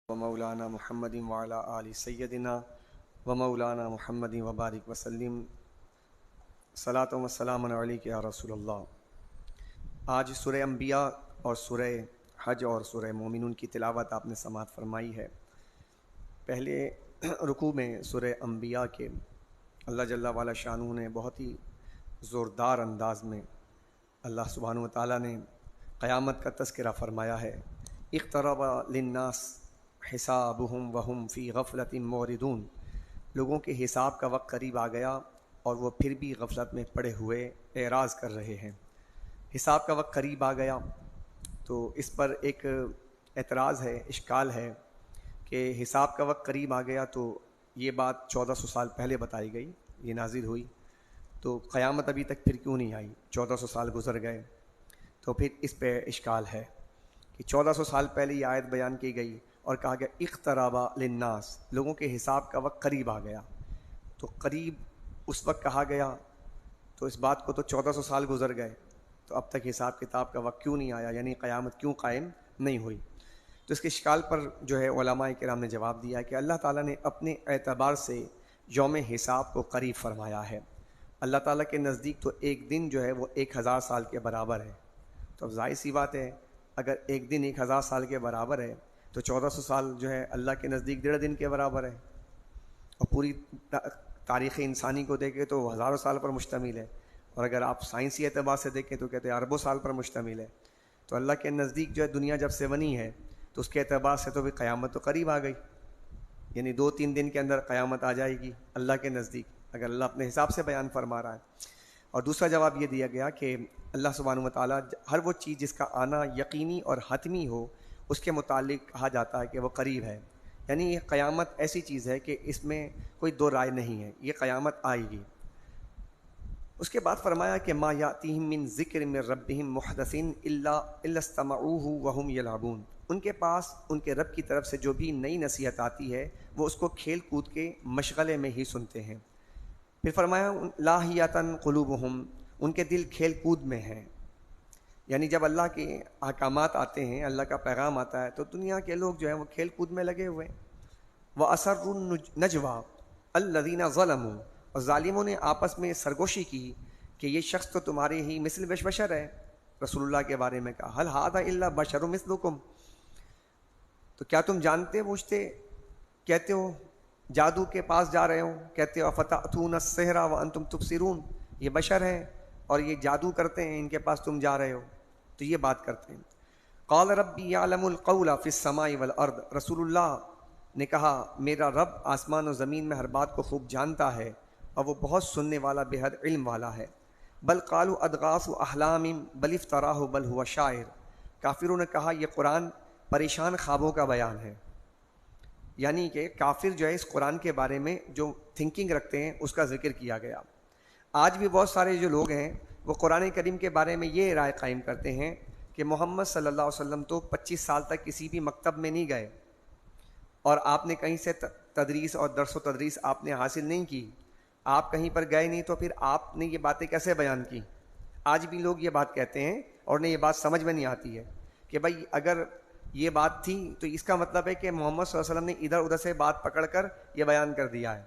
ومولانا محمد وعلى آل سیدنا ومولانا محمد وبارک وسلم صلاۃ و سلام علیک یا رسول اللہ۔ آج سورہ انبیاء اور سورہ حج اور سورہ مومنون کی تلاوت آپ نے سماعت فرمائی ہے۔ پہلے رکوع میں سورہ انبیاء کے اللہ جل وعلا شانہ نے بہت ہی زوردار انداز میں اللہ سبحانہ وتعالیٰ نے قیامت کا تذکرہ فرمایا ہے۔ اقترب للناس حسابہم وہم فی غفلۃ معرضون، لوگوں کے حساب کا وقت قریب آ گیا اور وہ پھر بھی غفلت میں پڑے ہوئے اعراض کر رہے ہیں۔ حساب کا وقت قریب آ گیا تو اس پر ایک اعتراض ہے، اشکال ہے کہ حساب کا وقت قریب آ گیا تو یہ بات 1400 سال پہلے بتائی گئی، یہ نازل ہوئی، تو قیامت ابھی تک پھر کیوں نہیں آئی؟ 1400 سال گزر گئے، تو پھر اس پہ اشکال ہے کہ 1400 سال پہلے یہ آیت بیان کی گئی اور کہا گیا اقترب للناس، لوگوں کے حساب کا وقت قریب آ گیا، تو قریب اس وقت کہا گیا تو اس بات کو تو 1400 سال گزر گئے، تو اب تک حساب کتاب کا وقت کیوں نہیں آیا، یعنی قیامت کیوں قائم نہیں ہوئی؟ تو اس کے اشکال پر جو ہے علماء کرام نے جواب دیا کہ اللہ تعالیٰ نے اپنے اعتبار سے یوم حساب کو قریب فرمایا ہے۔ اللہ تعالیٰ کے نزدیک تو ایک دن جو ہے وہ 1000 سال کے برابر ہے، تو اب ظاہر سی بات ہے اگر ایک دن 1000 سال کے برابر ہے تو 1400 سال جو ہے اللہ کے نزدیک 1.5 دن کے برابر ہے، اور پوری تاریخ انسانی کو دیکھیں تو وہ ہزاروں سال پر مشتمل ہے، اور اگر آپ سائنسی اعتبار سے دیکھیں تو کہتے ہیں اربوں سال پر مشتمل ہے۔ تو اللہ کے نزدیک جو ہے دنیا جب سے بنی ہے تو اس کے اعتبار سے تو بھی قیامت تو قریب آ گئی، یعنی 2-3 دن کے اندر قیامت آ جائے گی اللہ کے نزدیک، اگر اللہ اپنے حساب سے بیان فرما رہا ہے۔ اور دوسرا جواب یہ دیا گیا کہ اللہ سبحانہ وتعالیٰ ہر وہ چیز جس کا آنا یقینی اور حتمی ہو اس کے متعلق کہا جاتا ہے کہ وہ قریب ہے، یعنی یہ قیامت ایسی چیز ہے کہ اس میں کوئی دو رائے نہیں ہے، یہ قیامت آئے گی۔ اس کے بعد فرمایا کہ ما یاتیہم من ذکر من ربہم محدث الا استمعوہ وہم یلعبون، ان کے پاس ان کے رب کی طرف سے جو بھی نئی نصیحت آتی ہے وہ اس کو کھیل کود کے مشغلے میں ہی سنتے ہیں۔ پھر فرمایا لاہیۃ قلوبہم، ان کے دل کھیل کود میں ہیں، یعنی جب اللہ کے احکامات آتے ہیں، اللہ کا پیغام آتا ہے تو دنیا کے لوگ جو ہیں وہ کھیل کود میں لگے ہوئے ہیں۔ وَأَسَرُّوا النَّجْوَىٰ الَّذِينَ ظَلَمُوا، اور ظالموں نے آپس میں سرگوشی کی کہ یہ شخص تو تمہارے ہی مثل بشر ہے، رسول اللہ کے بارے میں کہا هَلْ هَٰذَا إِلَّا بَشَرٌ مِثْلُكُمْ، تو کیا تم جانتے بوجھتے، کہتے ہو جادو کے پاس جا رہے ہو، کہتے ہو فَتَأْتُونَ السِّحْرَ وَأَنْتُمْ تُبْصِرُونَ، یہ بشر ہیں اور یہ جادو کرتے ہیں، ان کے پاس تم جا رہے ہو، تو یہ بات کرتے ہیں۔ قال ربی یعلم القول فی السماء والارض، رسول اللہ نے کہا میرا رب آسمان و زمین میں ہر بات کو خوب جانتا ہے اور وہ بہت سننے والا، بے حد علم والا ہے۔ بل قالوا اضغاث احلام بل افتراہ بل هو شاعر، کافروں نے کہا یہ قرآن پریشان خوابوں کا بیان ہے، یعنی کہ کافر جو ہے اس قرآن کے بارے میں جو تھنکنگ رکھتے ہیں اس کا ذکر کیا گیا۔ آج بھی بہت سارے جو لوگ ہیں وہ قرآن کریم کے بارے میں یہ رائے قائم کرتے ہیں کہ محمد صلی اللہ علیہ وسلم تو 25 سال تک کسی بھی مکتب میں نہیں گئے، اور آپ نے کہیں سے تدریس اور درس و تدریس آپ نے حاصل نہیں کی، آپ کہیں پر گئے نہیں، تو پھر آپ نے یہ باتیں کیسے بیان کی؟ آج بھی لوگ یہ بات کہتے ہیں اور انہیں یہ بات سمجھ میں نہیں آتی ہے کہ بھائی اگر یہ بات تھی تو اس کا مطلب ہے کہ محمد صلی اللہ علیہ وسلم نے ادھر ادھر سے بات پکڑ کر یہ بیان کر دیا ہے۔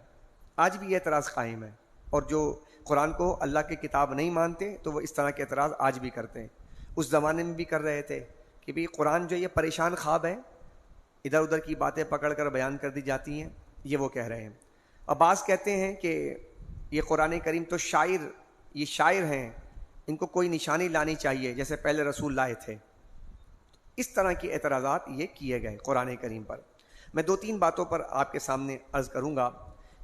آج بھی یہ اعتراض قائم ہے، اور جو قرآن کو اللہ کی کتاب نہیں مانتے تو وہ اس طرح کے اعتراض آج بھی کرتے ہیں، اس زمانے میں بھی کر رہے تھے کہ بھئی قرآن جو یہ پریشان خواب ہے، ادھر ادھر کی باتیں پکڑ کر بیان کر دی جاتی ہیں، یہ وہ کہہ رہے ہیں۔ اب بعض کہتے ہیں کہ یہ قرآن کریم تو یہ شاعر ہیں، ان کو کوئی نشانی لانی چاہیے جیسے پہلے رسول لائے تھے۔ اس طرح کے اعتراضات یہ کیے گئے قرآن کریم پر۔ میں 2-3 باتوں پر آپ کے سامنے عرض کروں گا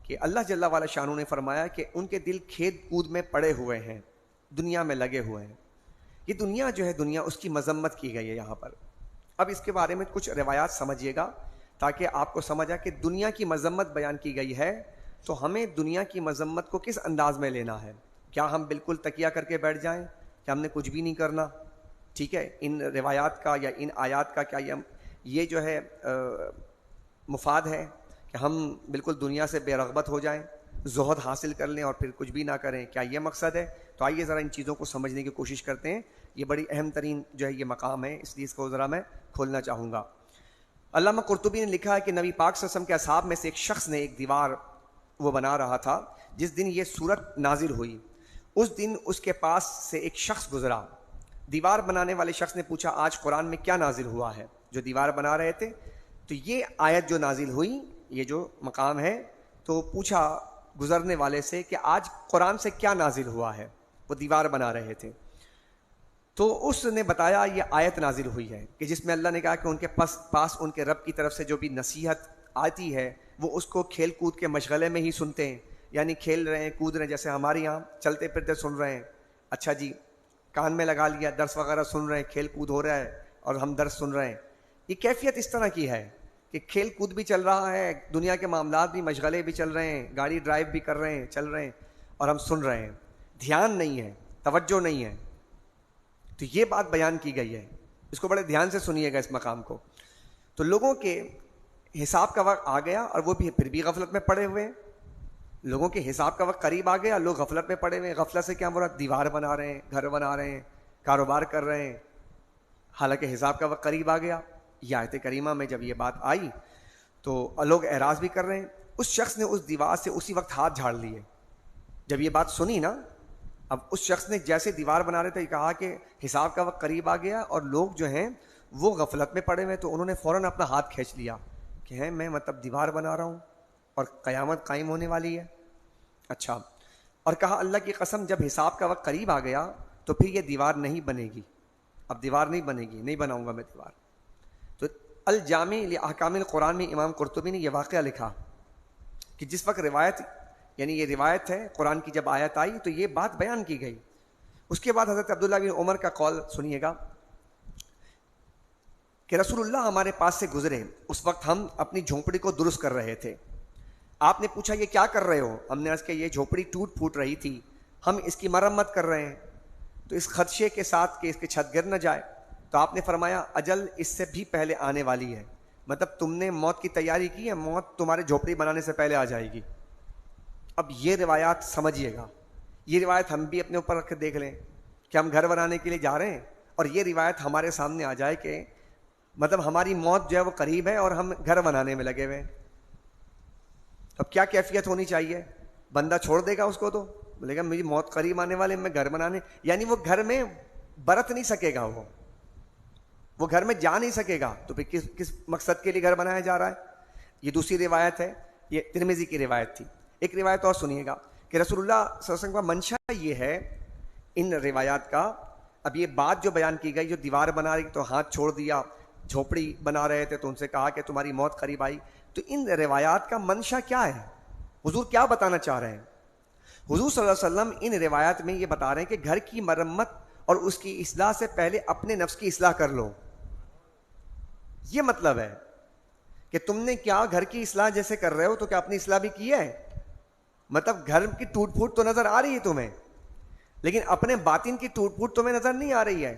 کہ اللہ جل وعلا شانہ نے فرمایا کہ ان کے دل کھیل کود میں پڑے ہوئے ہیں، دنیا میں لگے ہوئے ہیں۔ یہ دنیا جو ہے دنیا اس کی مذمت کی گئی ہے یہاں پر۔ اب اس کے بارے میں کچھ روایات سمجھیے گا تاکہ آپ کو سمجھ آئے کہ دنیا کی مذمت بیان کی گئی ہے تو ہمیں دنیا کی مذمت کو کس انداز میں لینا ہے۔ کیا ہم بالکل تکیہ کر کے بیٹھ جائیں کہ ہم نے کچھ بھی نہیں کرنا؟ ٹھیک ہے، ان روایات کا یا ان آیات کا کیا یہ جو ہے مفاد ہے کہ ہم بالکل دنیا سے بے رغبت ہو جائیں، زہد حاصل کر لیں اور پھر کچھ بھی نہ کریں؟ کیا یہ مقصد ہے؟ تو آئیے ذرا ان چیزوں کو سمجھنے کی کوشش کرتے ہیں، یہ بڑی اہم ترین جو ہے یہ مقام ہے، اس لیے اس کو ذرا میں کھولنا چاہوں گا۔ علامہ قرطبی نے لکھا ہے کہ نبی پاک صلی اللہ علیہ وسلم کے اصحاب میں سے ایک شخص نے ایک دیوار وہ بنا رہا تھا. جس دن یہ سورت نازل ہوئی اس دن اس کے پاس سے ایک شخص گزرا. دیوار بنانے والے شخص نے پوچھا آج قرآن میں کیا نازل ہوا ہے؟ جو دیوار بنا رہے تھے تو یہ آیت جو نازل ہوئی، یہ جو مقام ہے، تو پوچھا گزرنے والے سے کہ آج قرآن سے کیا نازل ہوا ہے. وہ دیوار بنا رہے تھے تو اس نے بتایا یہ آیت نازل ہوئی ہے کہ جس میں اللہ نے کہا کہ ان کے پاس ان کے رب کی طرف سے جو بھی نصیحت آتی ہے وہ اس کو کھیل کود کے مشغلے میں ہی سنتے ہیں، یعنی کھیل رہے ہیں کود رہے ہیں، جیسے ہمارے یہاں چلتے پھرتے سن رہے ہیں. اچھا جی، کان میں لگا لیا، درس وغیرہ سن رہے ہیں، کھیل کود ہو رہا ہے اور ہم درس سن رہے ہیں. یہ کیفیت اس طرح کی ہے کہ کھیل کود بھی چل رہا ہے، دنیا کے معاملات بھی، مشغلے بھی چل رہے ہیں، گاڑی ڈرائیو بھی کر رہے ہیں، چل رہے ہیں، اور ہم سن رہے ہیں. دھیان نہیں ہے، توجہ نہیں ہے. تو یہ بات بیان کی گئی ہے، اس کو بڑے دھیان سے سنیے گا اس مقام کو. تو لوگوں کے حساب کا وقت آ گیا اور وہ بھی پھر بھی غفلت میں پڑے ہوئے ہیں. لوگوں کے حساب کا وقت قریب آ گیا، لوگ غفلت میں پڑے ہوئے ہیں. غفلت سے کیا مراد؟ دیوار بنا رہے ہیں، گھر بنا رہے ہیں، کاروبار کر رہے ہیں، حالانکہ حساب کا وقت قریب آ گیا. یہ آیت کریمہ میں جب یہ بات آئی تو لوگ اعراض بھی کر رہے ہیں. اس شخص نے اس دیوار سے اسی وقت ہاتھ جھاڑ لیے. جب یہ بات سنی نا، اب اس شخص نے جیسے دیوار بنا رہے تھے کہا کہ حساب کا وقت قریب آ گیا اور لوگ جو ہیں وہ غفلت میں پڑے ہوئے، تو انہوں نے فوراً اپنا ہاتھ کھینچ لیا کہ ہیں میں مطلب دیوار بنا رہا ہوں اور قیامت قائم ہونے والی ہے. اچھا، اور کہا اللہ کی قسم جب حساب کا وقت قریب آ گیا تو پھر یہ دیوار نہیں بنے گی، اب دیوار نہیں بنے گی، نہیں بناؤں گا میں دیوار. تو الجامع لاحکام القرآن میں امام قرطبی نے یہ واقعہ لکھا کہ جس وقت روایت، یعنی یہ روایت ہے قرآن کی، جب آیت آئی تو یہ بات بیان کی گئی. اس کے بعد حضرت عبداللہ بن عمر کا قول سنیے گا کہ رسول اللہ ہمارے پاس سے گزرے، اس وقت ہم اپنی جھونپڑی کو درست کر رہے تھے. آپ نے پوچھا یہ کیا کر رہے ہو؟ ہم نے عرض کیا یہ جھونپڑی ٹوٹ پھوٹ رہی تھی، ہم اس کی مرمت کر رہے ہیں، تو اس خدشے کے ساتھ کہ اس کی چھت گر نہ جائے. تو آپ نے فرمایا اجل اس سے بھی پہلے آنے والی ہے، مطلب تم نے موت کی تیاری کی ہے، موت تمہارے جھونپڑی بنانے سے پہلے آ جائے گی. اب یہ روایات سمجھیے گا، یہ روایت ہم بھی اپنے اوپر رکھ کے دیکھ لیں کہ ہم گھر بنانے کے لیے جا رہے ہیں اور یہ روایت ہمارے سامنے آ جائے کہ مطلب ہماری موت جو ہے وہ قریب ہے اور ہم گھر بنانے میں لگے ہوئے ہیں. اب کیا کیفیت ہونی چاہیے؟ بندہ چھوڑ دے گا اس کو، تو بولے گا میری موت قریب آنے والے، میں گھر بنانے، یعنی وہ گھر میں برت نہیں سکے گا، وہ گھر میں جا نہیں سکے گا. تو پھر کس مقصد کے لیے گھر بنایا جا رہا ہے؟ یہ دوسری روایت ہے، یہ ترمذی کی روایت تھی. ایک روایت اور سنیے گا کہ رسول اللہ صلی اللہ علیہ وسلم کا منشا یہ ہے ان روایات کا. اب یہ بات جو بیان کی گئی، جو دیوار بنا رہی تو ہاتھ چھوڑ دیا، جھوپڑی بنا رہے تھے تو ان سے کہا کہ تمہاری موت قریب آئی، تو ان روایات کا منشا کیا ہے؟ حضور کیا بتانا چاہ رہے ہیں؟ حضور صلی اللہ علیہ وسلم ان روایات میں یہ بتا رہے ہیں کہ گھر کی مرمت اور اس کی اصلاح سے پہلے اپنے نفس کی اصلاح کر لو. یہ مطلب ہے کہ تم نے کیا گھر کی اصلاح جیسے کر رہے ہو تو کیا اپنی اصلاح بھی کی ہے؟ مطلب گھر کی ٹوٹ پھوٹ تو نظر آ رہی ہے تمہیں، لیکن اپنے باطن کی ٹوٹ پھوٹ تمہیں نظر نہیں آ رہی ہے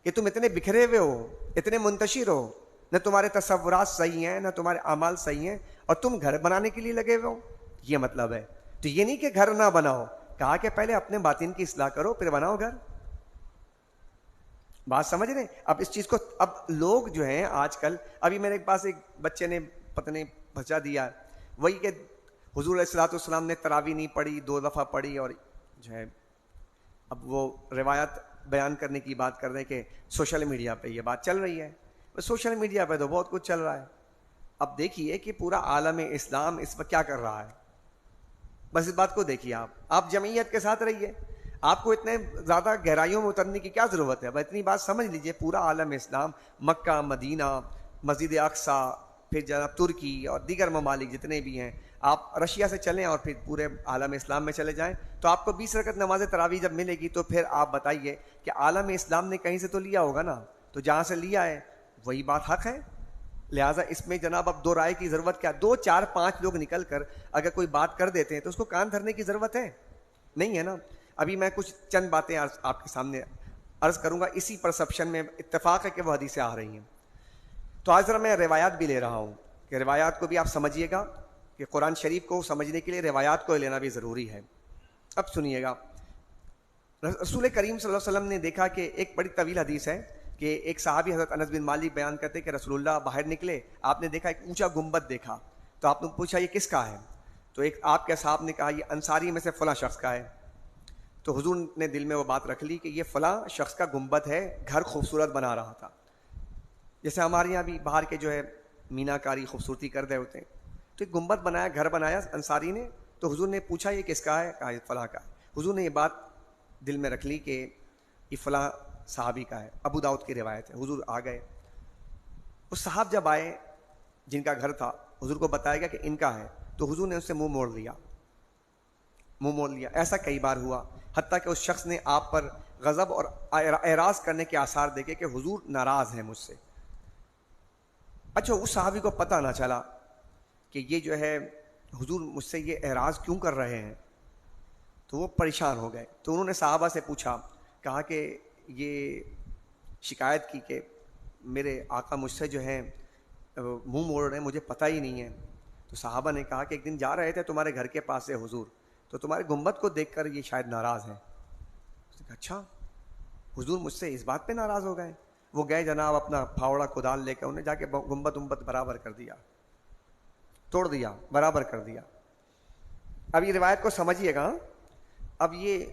کہ تم اتنے بکھرے ہوئے ہو، اتنے منتشر ہو، نہ تمہارے تصورات صحیح ہیں، نہ تمہارے اعمال صحیح ہیں، اور تم گھر بنانے کے لیے لگے ہوئے ہو. یہ مطلب ہے. تو یہ نہیں کہ گھر نہ بناؤ، کہا کہ پہلے اپنے باطن کی اصلاح کرو پھر بناؤ گھر. بات سمجھ رہے ہیں؟ اب اس چیز کو، اب لوگ جو ہیں آج کل، ابھی میرے پاس ایک بچے نے پتہ نہیں بچا دیا، وہی کہ حضور علیہ الصلوۃ والسلام نے تراویح نہیں پڑھی، 2 دفعہ پڑھی، اور جو ہے اب وہ روایت بیان کرنے کی بات کر رہے ہیں کہ سوشل میڈیا پہ یہ بات چل رہی ہے. سوشل میڈیا پہ تو بہت کچھ چل رہا ہے. اب دیکھیے کہ پورا عالم اسلام اس وقت کیا کر رہا ہے، بس اس بات کو دیکھیے. آپ جمعیت کے ساتھ رہیے، آپ کو اتنے زیادہ گہرائیوں میں اترنے کی کیا ضرورت ہے؟ بس اتنی بات سمجھ لیجئے، پورا عالم اسلام، مکہ، مدینہ، مسجد اقصیٰ، پھر جناب ترکی اور دیگر ممالک جتنے بھی ہیں، آپ رشیا سے چلیں اور پھر پورے عالم اسلام میں چلے جائیں تو آپ کو 20 رکعت نماز تراویح جب ملے گی تو پھر آپ بتائیے کہ عالم اسلام نے کہیں سے تو لیا ہوگا نا، تو جہاں سے لیا ہے وہی بات حق ہے. لہٰذا اس میں جناب اب 2 رائے کی ضرورت کیا؟ 2 4 5 لوگ نکل کر اگر کوئی بات کر دیتے ہیں تو اس کو کان دھرنے کی ضرورت ہے نہیں ہے نا. ابھی میں کچھ چند باتیں آپ کے سامنے عرض کروں گا، اسی پرسپشن میں اتفاق ہے کہ وہ حدیثیں آ رہی ہیں. تو آج ذرا میں روایات بھی لے رہا ہوں کہ روایات کو بھی آپ سمجھیے گا کہ قرآن شریف کو سمجھنے کے لیے روایات کو لینا بھی ضروری ہے. اب سنیے گا، رسول کریم صلی اللہ علیہ وسلم نے دیکھا کہ ایک بڑی طویل حدیث ہے کہ ایک صحابی حضرت انس بن مالک بیان کرتے کہ رسول اللہ باہر نکلے، آپ نے دیکھا ایک اونچا گنبد دیکھا، تو آپ نے پوچھا یہ کس کا ہے؟ تو ایک آپ کے صاحب نے کہا یہ انصاری میں سے فلاں شخص کا ہے۔ تو حضور نے دل میں وہ بات رکھ لی کہ یہ فلاں شخص کا گنبد ہے، گھر خوبصورت بنا رہا تھا۔ جیسے ہمارے یہاں بھی باہر کے جو ہے مینا کاری خوبصورتی کر رہے ہوتے ہیں، تو ایک گنبد بنایا، گھر بنایا انصاری نے۔ تو حضور نے پوچھا یہ کس کا ہے؟ کہا یہ فلاں کا ہے۔ حضور نے یہ بات دل میں رکھ لی کہ یہ فلاں صحابی کا ہے۔ ابو داؤد کی روایت ہے۔ حضور آ گئے، اس صاحب جب آئے جن کا گھر تھا، حضور کو بتایا گیا کہ ان کا ہے، تو حضور نے اس سے منہ موڑ لیا، منہ موڑ لیا۔ ایسا کئی بار ہوا، حتیٰ کہ اس شخص نے آپ پر غضب اور اعراض کرنے کے آثار دیکھے کہ حضور ناراض ہیں مجھ سے۔ اچھا، اس صحابی کو پتہ نہ چلا کہ یہ جو ہے حضور مجھ سے یہ اعراض کیوں کر رہے ہیں، تو وہ پریشان ہو گئے۔ تو انہوں نے صحابہ سے پوچھا، کہا کہ یہ شکایت کی کہ میرے آقا مجھ سے جو ہے منہ موڑ رہے ہیں، مجھے پتہ ہی نہیں ہے۔ تو صحابہ نے کہا کہ ایک دن جا رہے تھے تمہارے گھر کے پاس سے حضور، تو تمہارے گنبد کو دیکھ کر یہ شاید ناراض ہیں۔ اس نے کہا اچھا، حضور مجھ سے اس بات پہ ناراض ہو گئے؟ وہ گئے جناب اپنا پھاوڑا کدال لے کر، انہیں جا کے گنبد برابر کر دیا، توڑ دیا، برابر کر دیا۔ اب یہ روایت کو سمجھیے گا۔ اب یہ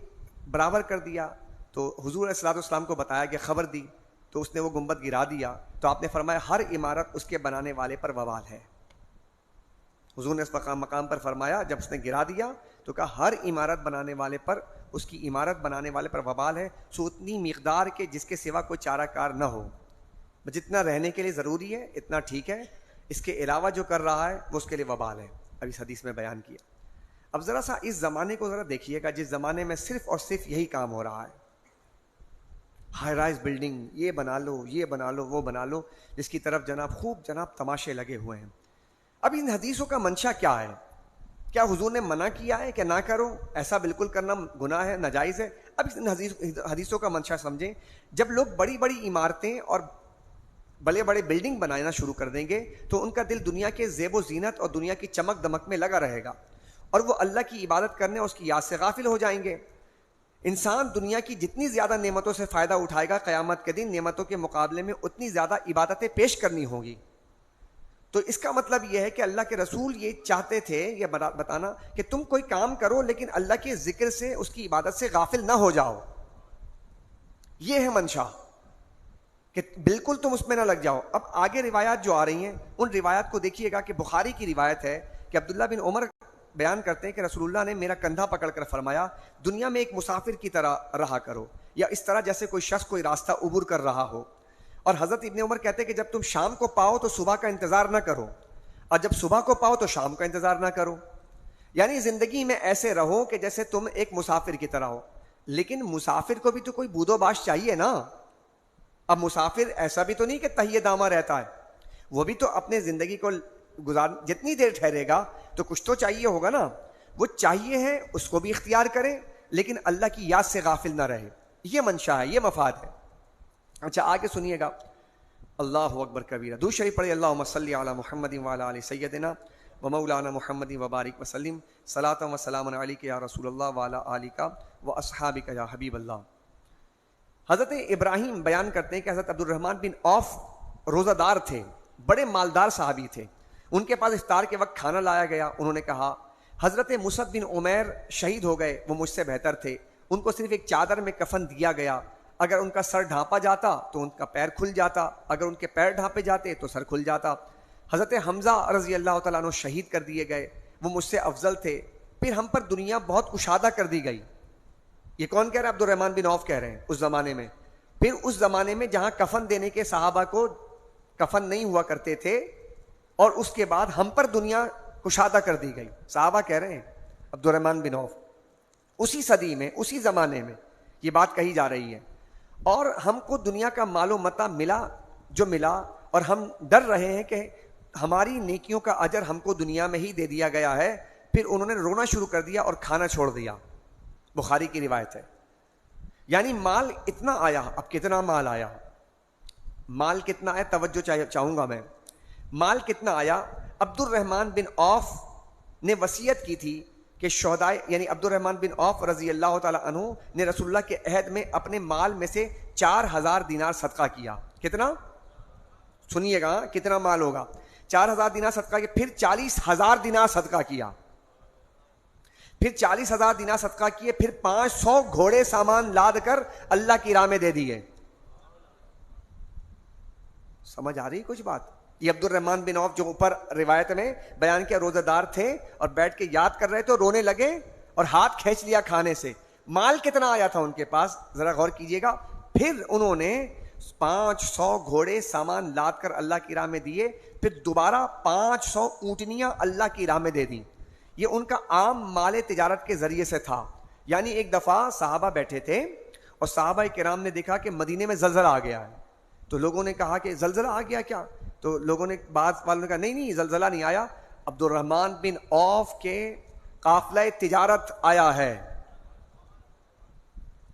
برابر کر دیا تو حضور علیہ الصلوۃ والسلام کو بتایا کہ خبر دی، تو اس نے وہ گنبد گرا دیا۔ تو آپ نے فرمایا ہر عمارت اس کے بنانے والے پر وبال ہے۔ حضور نے اس مقام پر فرمایا، جب اس نے گرا دیا تو کہا ہر عمارت بنانے والے پر، اس کی عمارت بنانے والے پر وبال ہے، سو اتنی مقدار کے جس کے سوا کوئی چارہ کار نہ ہو۔ جتنا رہنے کے لیے ضروری ہے اتنا ٹھیک ہے، اس کے علاوہ جو کر رہا ہے وہ اس کے لیے وبال ہے۔ اب اس حدیث میں بیان کیا۔ اب ذرا سا اس زمانے کو ذرا دیکھیے گا، جس زمانے میں صرف اور صرف یہی کام ہو رہا ہے، ہائی رائز بلڈنگ، یہ بنا لو، یہ بنا لو، وہ بنا لو، جس کی طرف جناب تماشے لگے ہوئے ہیں۔ اب ان حدیثوں کا منشا کیا ہے؟ کیا حضور نے منع کیا ہے کہ نہ کرو، ایسا بالکل کرنا گناہ ہے، ناجائز ہے؟ اب ان حدیثوں کا منشا سمجھیں۔ جب لوگ بڑی بڑی عمارتیں اور بڑے بڑے بلڈنگ بنانا شروع کر دیں گے تو ان کا دل دنیا کے زیب و زینت اور دنیا کی چمک دمک میں لگا رہے گا، اور وہ اللہ کی عبادت کرنے اور اس کی یاد سے غافل ہو جائیں گے۔ انسان دنیا کی جتنی زیادہ نعمتوں سے فائدہ اٹھائے گا، قیامت کے دن نعمتوں کے مقابلے میں اتنی زیادہ عبادتیں پیش کرنی ہوں گی۔ تو اس کا مطلب یہ ہے کہ اللہ کے رسول یہ چاہتے تھے، یہ بتانا کہ تم کوئی کام کرو لیکن اللہ کے ذکر سے، اس کی عبادت سے غافل نہ ہو جاؤ۔ یہ ہے منشا، کہ بالکل تم اس میں نہ لگ جاؤ۔ اب آگے روایات جو آ رہی ہیں، ان روایات کو دیکھیے گا کہ بخاری کی روایت ہے کہ عبداللہ بن عمر بیان کرتے ہیں کہ رسول اللہ نے میرا کندھا پکڑ کر فرمایا، دنیا میں ایک مسافر کی طرح رہا کرو، یا اس طرح جیسے کوئی شخص کوئی راستہ عبور کر رہا ہو۔ اور حضرت ابن عمر کہتے ہیں کہ جب تم شام کو پاؤ تو صبح کا انتظار نہ کرو، اور جب صبح کو پاؤ تو شام کا انتظار نہ کرو۔ یعنی زندگی میں ایسے رہو کہ جیسے تم ایک مسافر کی طرح ہو، لیکن مسافر کو بھی تو کوئی بود و باش چاہیے نا۔ اب مسافر ایسا بھی تو نہیں کہ تہیے دامہ رہتا ہے، وہ بھی تو اپنے زندگی کو جتنی دیر ٹھہرے گا تو کچھ تو چاہیے ہوگا نا۔ وہ چاہیے ہے، اس کو بھی اختیار کرے، لیکن اللہ کی یاد سے غافل نہ رہے۔ یہ منشا ہے، یہ مفاد ہے۔ اچھا آگے سنیے گا، اللہ اکبر کبیرہ، درود شریف پڑھیے، اللہم صلی علی محمد وعلی آل سیدنا و مولانا محمد وبارک وسلم، صلاۃ و سلام علیک یا رسول اللہ وعلی آلک و اصحابک یا حبیب اللہ۔ حضرت ابراہیم بیان کرتے ہیں کہ حضرت عبد الرحمن بن عوف روزہ دار تھے، بڑے مالدار صحابی تھے۔ ان کے پاس افطار کے وقت کھانا لایا گیا، انہوں نے کہا حضرت مصعب بن عمیر شہید ہو گئے، وہ مجھ سے بہتر تھے، ان کو صرف ایک چادر میں کفن دیا گیا، اگر ان کا سر ڈھانپا جاتا تو ان کا پیر کھل جاتا، اگر ان کے پیر ڈھانپے جاتے تو سر کھل جاتا۔ حضرت حمزہ رضی اللہ تعالیٰ عنہ شہید کر دیے گئے، وہ مجھ سے افضل تھے، پھر ہم پر دنیا بہت کشادہ کر دی گئی۔ یہ کون کہہ رہا ہے؟ عبد الرحمن بن عوف کہہ رہے ہیں۔ اس زمانے میں، پھر اس زمانے میں جہاں کفن دینے کے صحابہ کو کفن نہیں ہوا کرتے تھے، اور اس کے بعد ہم پر دنیا کشادہ کر دی گئی۔ صحابہ کہہ رہے ہیں، عبد الرحمن بن عوف، اسی صدی میں، اسی زمانے میں یہ بات کہی جا رہی ہے، اور ہم کو دنیا کا مال و متاع ملا جو ملا، اور ہم ڈر رہے ہیں کہ ہماری نیکیوں کا اجر ہم کو دنیا میں ہی دے دیا گیا ہے۔ پھر انہوں نے رونا شروع کر دیا اور کھانا چھوڑ دیا۔ بخاری کی روایت ہے۔ یعنی مال اتنا آیا، اب کتنا مال آیا، مال کتنا آیا، توجہ چاہوں گا میں، مال کتنا آیا۔ عبد الرحمن بن عوف نے وصیت کی تھی کہ شہدائے، یعنی عبد الرحمن بن عوف رضی اللہ تعالی عنہ نے رسول اللہ کے عہد میں اپنے مال میں سے 4,000 دینار صدقہ کیا. کتنا؟ سنیے گا کتنا مال ہوگا. 4,000 دینار صدقہ کیا, پھر 40,000 دینار صدقہ کیا, پھر 40,000 دینار صدقہ کیے, پھر 500 گھوڑے سامان لاد کر اللہ کی راہ میں دے دیے. سمجھ آ رہی کچھ بات؟ یہ عبد الرحمن بن عوف جو اوپر روایت میں بیان کیا روزہ دار تھے اور بیٹھ کے یاد کر رہے تھے, رونے لگے اور ہاتھ کھینچ لیا کھانے سے. مال کتنا آیا تھا ان کے پاس, ذرا غور کیجئے گا. پھر انہوں نے 500 گھوڑے سامان لاد کر اللہ کی راہ میں دیے, پھر دوبارہ 500 اونٹنیاں اللہ کی راہ میں دے دیں. یہ ان کا عام مال تجارت کے ذریعے سے تھا. یعنی ایک دفعہ صحابہ بیٹھے تھے اور صحابہ کرام نے دیکھا کہ مدینے میں زلزلہ آ گیا ہے. تو لوگوں نے کہا کہ زلزلہ آ گیا کیا؟ تو لوگوں نے, بعض والوں نے کہا نہیں زلزلہ نہیں آیا, عبد الرحمن بن عوف کے قافلہ تجارت آیا ہے,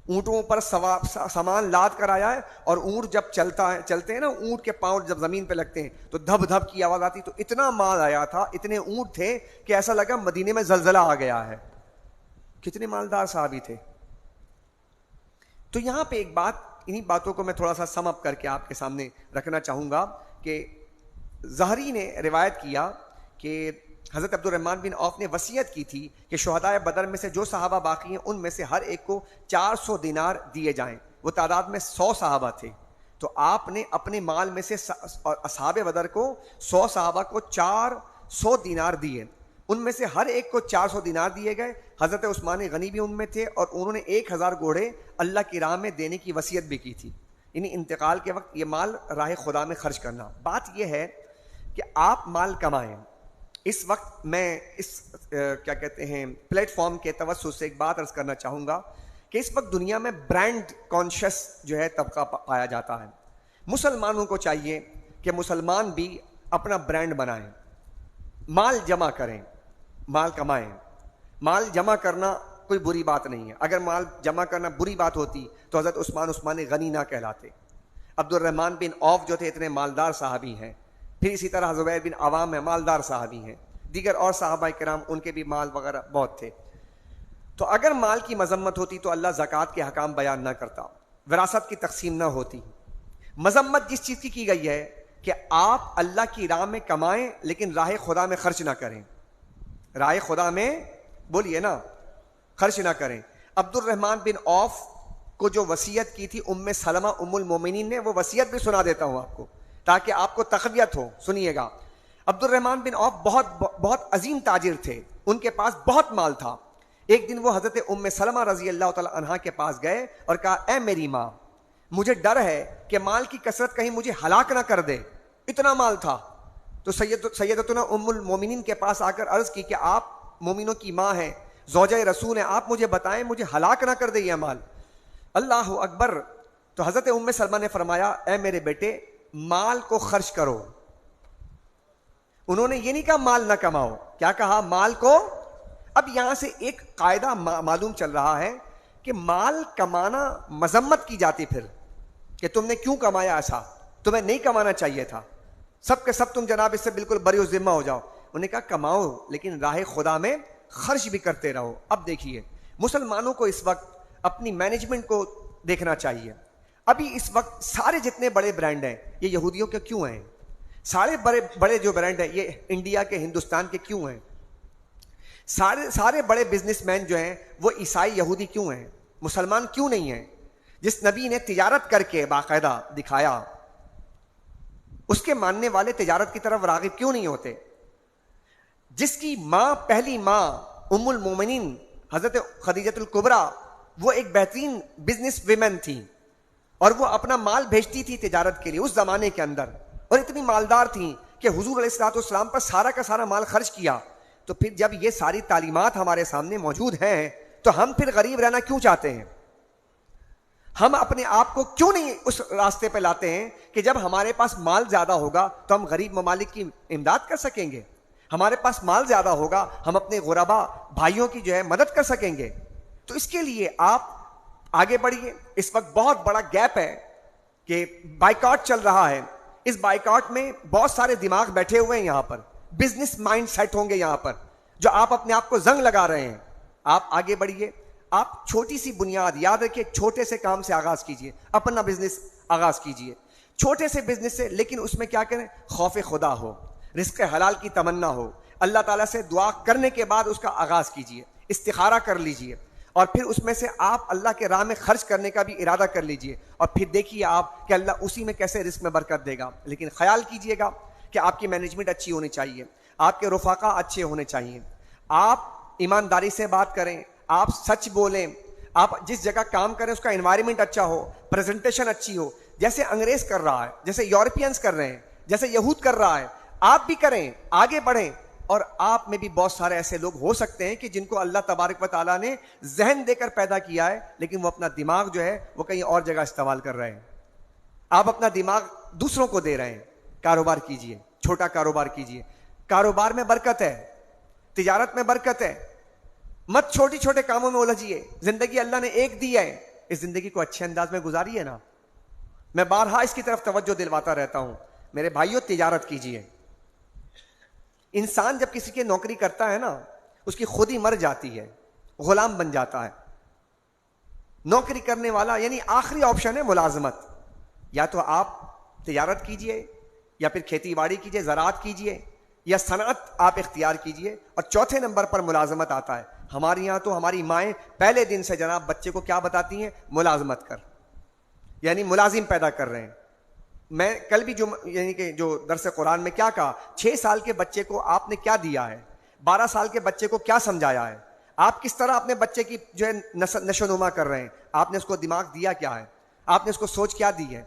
اونٹوں پر سامان لاد کر آیا ہے. اور اونٹ جب چلتے ہیں نا, اونٹ کے پاؤں جب زمین پہ لگتے ہیں تو دھب دھب کی آواز آتی. تو اتنا مال آیا تھا, اتنے اونٹ تھے کہ ایسا لگا مدینے میں زلزلہ آ گیا ہے. کتنے مالدار صحابی تھے. تو یہاں پہ ایک بات, انہی باتوں کو میں تھوڑا سا سم اپ کر کے آپ کے سامنے رکھنا چاہوں گا کہ زہری نے روایت کیا کہ حضرت عبد الرحمن بن عوف نے وصیت کی تھی کہ شہدائے بدر میں سے جو صحابہ باقی ہیں ان میں سے ہر ایک کو 400 دینار دیے جائیں. وہ تعداد میں 100 صحابہ تھے. تو آپ نے اپنے مال میں سے اصحاب بدر کو 100 صحابہ کو 400 دینار دیے. ان میں سے ہر ایک کو 400 دینار دیے گئے. حضرت عثمان غنی بھی ان میں تھے اور انہوں نے 1000 گھوڑے اللہ کی راہ میں دینے کی وصیت بھی کی تھی. یعنی انتقال کے وقت یہ مال راہ خدا میں خرچ کرنا. بات یہ ہے کہ آپ مال کمائیں. اس وقت میں اس کیا کہتے ہیں پلیٹ فارم کے توسط سے ایک بات عرض کرنا چاہوں گا کہ اس وقت دنیا میں برانڈ کانشیس جو ہے طبقہ پایا جاتا ہے. مسلمانوں کو چاہیے کہ مسلمان بھی اپنا برانڈ بنائیں, مال جمع کریں, مال کمائیں. مال جمع کرنا کوئی بری بات نہیں ہے. اگر مال جمع کرنا بری بات ہوتی تو حضرت عثمان غنی نہ کہلاتے. عبد الرحمن بن عوف جو تھے اتنے مالدار صحابی ہیں. پھر اسی طرح زبیر بن عوام ہے, مالدار صحابی ہیں. دیگر اور صحابہ کرام ان کے بھی مال وغیرہ بہت تھے. تو اگر مال کی مذمت ہوتی تو اللہ زکوٰۃ کے احکام بیان نہ کرتا, وراثت کی تقسیم نہ ہوتی. مذمت جس چیز کی گئی ہے کہ آپ اللہ کی راہ میں کمائیں لیکن راہ خدا میں خرچ نہ کریں. راہ خدا میں بولیے نا, خرچ نہ کریں. عبد الرحمن بن عوف کو جو وصیت کی تھی ام سلمہ ام المومنین نے, وہ وصیت بھی سنا دیتا ہوں آپ کو تاکہ آپ کو تقویت ہو. سنیے گا. عبد الرحمن بن عوف بہت عظیم تاجر تھے, ان کے پاس بہت مال تھا. ایک دن وہ حضرت ام سلمہ رضی اللہ تعالی عنہا کے پاس گئے اور کہا اے میری ماں, مجھے ڈر ہے کہ مال کی کثرت کہیں مجھے ہلاک نہ کر دے. اتنا مال تھا. تو سیدتنا ام المومنین کے پاس آ کر عرض کی کہ آپ مومنوں کی ماں ہیں, زوجہ رسول ہیں, آپ مجھے بتائیں مجھے ہلاک نہ کر دے یہ مال. اللہ اکبر. تو حضرت ام سلمہ نے فرمایا اے میرے بیٹے, مال کو خرچ کرو. انہوں نے یہ نہیں کہا مال نہ کماؤ, کیا کہا؟ مال کو. اب یہاں سے ایک قاعدہ معلوم چل رہا ہے کہ مال کمانا مذمت کی جاتی پھر کہ تم نے کیوں کمایا, ایسا تمہیں نہیں کمانا چاہیے تھا, سب کے سب تم جناب اس سے بالکل بری و ذمہ ہو جاؤ. انہوں نے کہا کماؤ لیکن راہ خدا میں خرچ بھی کرتے رہو. اب دیکھیے مسلمانوں کو اس وقت اپنی مینجمنٹ کو دیکھنا چاہیے. ابھی اس وقت سارے جتنے بڑے برانڈ ہیں یہ یہودیوں کے کیوں ہیں؟ سارے بڑے جو برانڈ ہیں یہ انڈیا کے, ہندوستان کے کیوں ہیں؟ سارے بڑے بزنس مین جو ہیں وہ عیسائی یہودی کیوں ہیں؟ مسلمان کیوں نہیں ہیں؟ جس نبی نے تجارت کر کے باقاعدہ دکھایا, اس کے ماننے والے تجارت کی طرف راغب کیوں نہیں ہوتے؟ جس کی ماں, پہلی ماں ام المومنین حضرت خدیجۃ الکبریٰ, وہ ایک بہترین بزنس ویمن تھی اور وہ اپنا مال بھیجتی تھی تجارت کے لیے اس زمانے کے اندر, اور اتنی مالدار تھیں کہ حضور علیہ الصلوۃ والسلام پر سارا کا سارا مال خرچ کیا. تو پھر جب یہ ساری تعلیمات ہمارے سامنے موجود ہیں تو ہم پھر غریب رہنا کیوں چاہتے ہیں؟ ہم اپنے آپ کو کیوں نہیں اس راستے پہ لاتے ہیں کہ جب ہمارے پاس مال زیادہ ہوگا تو ہم غریب ممالک کی امداد کر سکیں گے, ہمارے پاس مال زیادہ ہوگا ہم اپنے غربا بھائیوں کی جو ہے مدد کر سکیں گے. تو اس کے لیے آپ آگے بڑھیے. اس وقت بہت بڑا گیپ ہے کہ بائیکاٹ چل رہا ہے. اس بائیکاٹ میں بہت سارے دماغ بیٹھے ہوئے ہیں, یہاں پر بزنس مائنڈ سیٹ ہوں گے یہاں پر, جو آپ اپنے آپ کو زنگ لگا رہے ہیں. آپ آگے بڑھیے, آپ چھوٹی سی بنیاد یاد رکھیے, چھوٹے سے کام سے آغاز کیجئے, اپنا بزنس آغاز کیجئے چھوٹے سے بزنس سے, لیکن اس میں کیا کریں, خوف خدا ہو, رزق حلال کی تمنا ہو, اللہ تعالیٰ سے دعا کرنے کے بعد اس کا آغاز کیجئے, استخارہ کر لیجئے, اور پھر اس میں سے آپ اللہ کے راہ میں خرچ کرنے کا بھی ارادہ کر لیجئے, اور پھر دیکھیے آپ کہ اللہ اسی میں کیسے رزق میں برکت دے گا. لیکن خیال کیجئے گا کہ آپ کی مینجمنٹ اچھی ہونی چاہیے, آپ کے رفقا اچھے ہونے چاہیے, آپ ایمانداری سے بات کریں, آپ سچ بولیں, آپ جس جگہ کام کریں اس کا انوائرمنٹ اچھا ہو, پریزنٹیشن اچھی ہو, جیسے انگریز کر رہا ہے, جیسے یورپینز کر رہے ہیں, جیسے یہود کر رہا ہے, آپ بھی کریں, آگے بڑھیں. اور آپ میں بھی بہت سارے ایسے لوگ ہو سکتے ہیں کہ جن کو اللہ تبارک و تعالیٰ نے ذہن دے کر پیدا کیا ہے, لیکن وہ اپنا دماغ جو ہے وہ کہیں اور جگہ استعمال کر رہے ہیں. آپ اپنا دماغ دوسروں کو دے رہے ہیں. کاروبار کیجئے, چھوٹا کاروبار کیجئے, کاروبار میں برکت ہے, تجارت میں برکت ہے. مت چھوٹی چھوٹے کاموں میں الجھیے. زندگی اللہ نے ایک دی ہے, اس زندگی کو اچھے انداز میں گزاریے نا. میں بارہا اس کی طرف توجہ دلواتا رہتا ہوں, میرے بھائیوں تجارت کیجئے. انسان جب کسی کی نوکری کرتا ہے نا, اس کی خود ہی مر جاتی ہے, غلام بن جاتا ہے. نوکری کرنے والا یعنی آخری آپشن ہے ملازمت. یا تو آپ تجارت کیجئے, یا پھر کھیتی باڑی کیجئے, زراعت کیجئے, یا صنعت آپ اختیار کیجئے, اور چوتھے نمبر پر ملازمت آتا ہے. ہمارے یہاں تو ہماری مائیں پہلے دن سے جناب بچے کو کیا بتاتی ہیں, ملازمت کر, یعنی ملازم پیدا کر رہے ہیں. میں کل بھی یعنی کہ جو درس قرآن میں کیا کہا, 6 سال کے بچے کو آپ نے کیا دیا ہے, 12 سال کے بچے کو کیا سمجھایا ہے, آپ کس طرح اپنے بچے کی جو ہے نشو نما کر رہے ہیں, آپ نے اس کو دماغ دیا کیا ہے, آپ نے اس کو سوچ کیا دی ہے.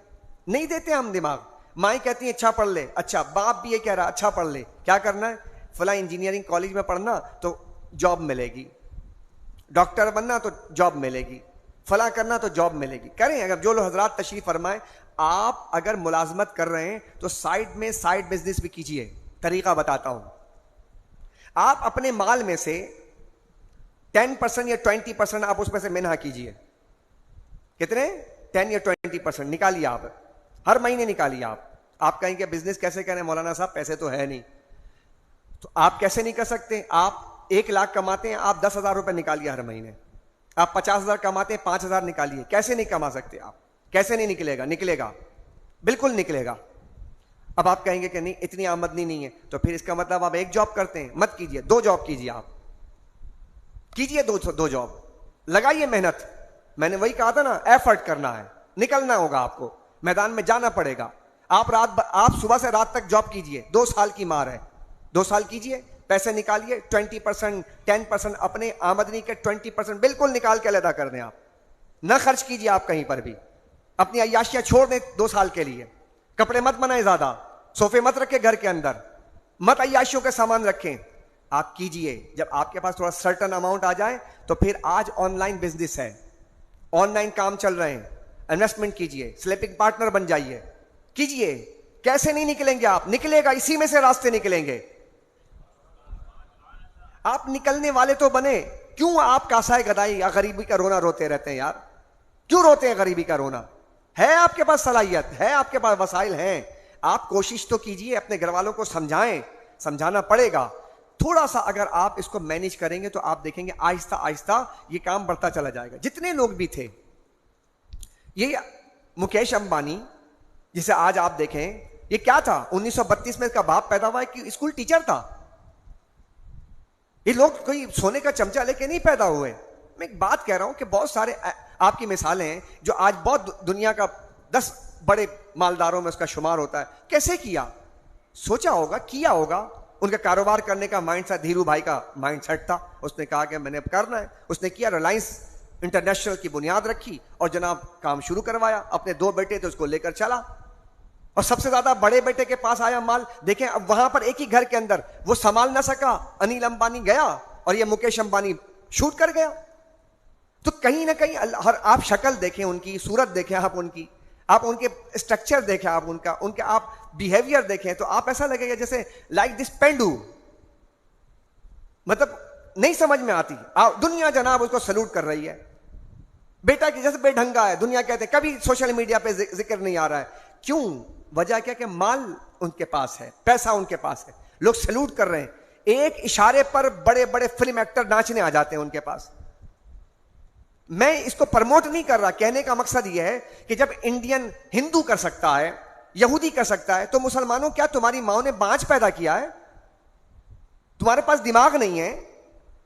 نہیں دیتے ہم دماغ. مائیں کہتی ہیں اچھا پڑھ لے, اچھا باپ بھی یہ کہہ رہا اچھا پڑھ لے, کیا کرنا ہے, فلاں انجینئرنگ کالج میں پڑھنا تو جاب ملے گی, ڈاکٹر بننا تو جاب ملے گی, فلاں کرنا تو جاب ملے گی. کریں, اگر جو لوگ حضرات تشریف فرمائیں, آپ اگر ملازمت کر رہے ہیں تو سائڈ میں سائڈ بزنس بھی کیجئے. طریقہ بتاتا ہوں. آپ اپنے مال میں سے 10% یا 20% آپ اس میں سے منحا کیجئے. کتنے, 10 یا 20% نکالیے آپ, ہر مہینے نکالیے. آپ کہیں کہ بزنس کیسے کریں مولانا صاحب, پیسے تو ہے نہیں. تو آپ کیسے نہیں کر سکتے, آپ 1 لاکھ کماتے ہیں, آپ 10,000 روپے نکالیے ہر مہینے. آپ 50,000 کماتے ہیں, 5,000 نکالیے. کیسے نہیں کما سکتے آپ, کیسے نہیں نکلے گا, نکلے گا, بالکل نکلے گا. اب آپ کہیں گے کہ نہیں اتنی آمدنی نہیں ہے, تو پھر اس کا مطلب آپ 1 جاب کرتے ہیں. مت کیجئے, 2 جاب کیجئے. آپ کیجئے 2 جاب, لگائیے محنت. میں نے وہی کہا تھا نا, ایفرٹ کرنا ہے, نکلنا ہوگا, آپ کو میدان میں جانا پڑے گا. آپ صبح سے رات تک جاب کیجئے, 2 سال کی مار ہے, 2 سال کیجئے, پیسے نکالیے. 20%, 10% اپنے آمدنی کے 20% بالکل نکال کے علیحدہ کر دیں. آپ نہ خرچ کیجئے آپ کہیں پر بھی, اپنی عیاشیاں چھوڑ دیں 2 سال کے لیے. کپڑے مت بنائیں زیادہ, صوفے مت رکھیں گھر کے اندر, مت عیاشیوں کے سامان رکھیں. آپ کیجئے. جب آپ کے پاس تھوڑا سرٹن اماؤنٹ آ جائے تو پھر آج آن لائن بزنس ہے, آن لائن کام چل رہے ہیں, انویسٹمنٹ کیجئے, سلیپنگ پارٹنر بن جائیے, کیجئے. کیسے نہیں نکلیں گے آپ, نکلے گا, اسی میں سے راستے نکلیں گے. آپ نکلنے والے تو بنے. کیوں آپ کاسائے گدائی یا غریبی کا رونا روتے رہتے ہیں یار, کیوں روتے ہیں غریبی کا رونا؟ ہے آپ کے پاس صلاحیت, ہے آپ کے پاس وسائل ہیں, آپ کوشش تو کیجئے, اپنے گھر والوں کو سمجھائیں, سمجھانا پڑے گا. تھوڑا سا اگر آپ اس کو مینیج کریں گے تو آپ دیکھیں گے آہستہ آہستہ یہ کام بڑھتا چلا جائے گا. جتنے لوگ بھی تھے, یہ مکیش امبانی جسے آج آپ دیکھیں, یہ کیا تھا, 1932 میں اس کا باپ پیدا ہوا ہے کہ اسکول ٹیچر تھا. یہ لوگ کوئی سونے کا چمچہ لے کے نہیں پیدا ہوئے. میں ایک بات کہہ رہا ہوں کہ بہت سارے آپ کی مثالیں ہیں جو آج بہت دنیا کا 10 بڑے مالداروں میں اس کا شمار ہوتا ہے. کیسے کیا, سوچا ہوگا, کیا ہوگا. ان کا کاروبار کرنے کا مائنڈ تھا, دھیرو بھائی کا مائنڈ سیٹ تھا. اس نے کہا کہ میں نے اب کرنا ہے. اس نے کیا, ریلائنس انٹرنیشنل کی بنیاد رکھی اور جناب کام شروع کروایا. اپنے 2 بیٹے تھے, اس کو لے کر چلا, اور سب سے زیادہ بڑے بیٹے کے پاس آیا مال. دیکھیں اب وہاں پر ایک ہی گھر کے اندر وہ سنبھال نہ سکا, انیل امبانی گیا اور یہ مکیش امبانی شوٹ کر گیا. تو کہیں نہ کہیں آپ شکل دیکھیں, ان کی صورت دیکھیں, آپ ان کے اسٹرکچر دیکھیں, ان کے آپ بیہیویئر دیکھیں, تو آپ ایسا لگے گا جیسے لائک دس پینڈو, مطلب نہیں سمجھ میں آتی. دنیا جناب اس کو سلوٹ کر رہی ہے. بیٹا کی جیسے بے ڈھنگا ہے, دنیا کہتے ہیں, کبھی سوشل میڈیا پہ ذکر نہیں آ رہا ہے. کیوں, وجہ کیا کہ مال ان کے پاس ہے, پیسہ ان کے پاس ہے, لوگ سلوٹ کر رہے ہیں. ایک اشارے پر بڑے بڑے فلم ایکٹر ناچنے آ جاتے ہیں ان کے پاس. میں اس کو پرموٹ نہیں کر رہا, کہنے کا مقصد یہ ہے کہ جب انڈین ہندو کر سکتا ہے, یہودی کر سکتا ہے, تو مسلمانوں کیا تمہاری ماؤں نے بانج پیدا کیا ہے؟ تمہارے پاس دماغ نہیں ہے,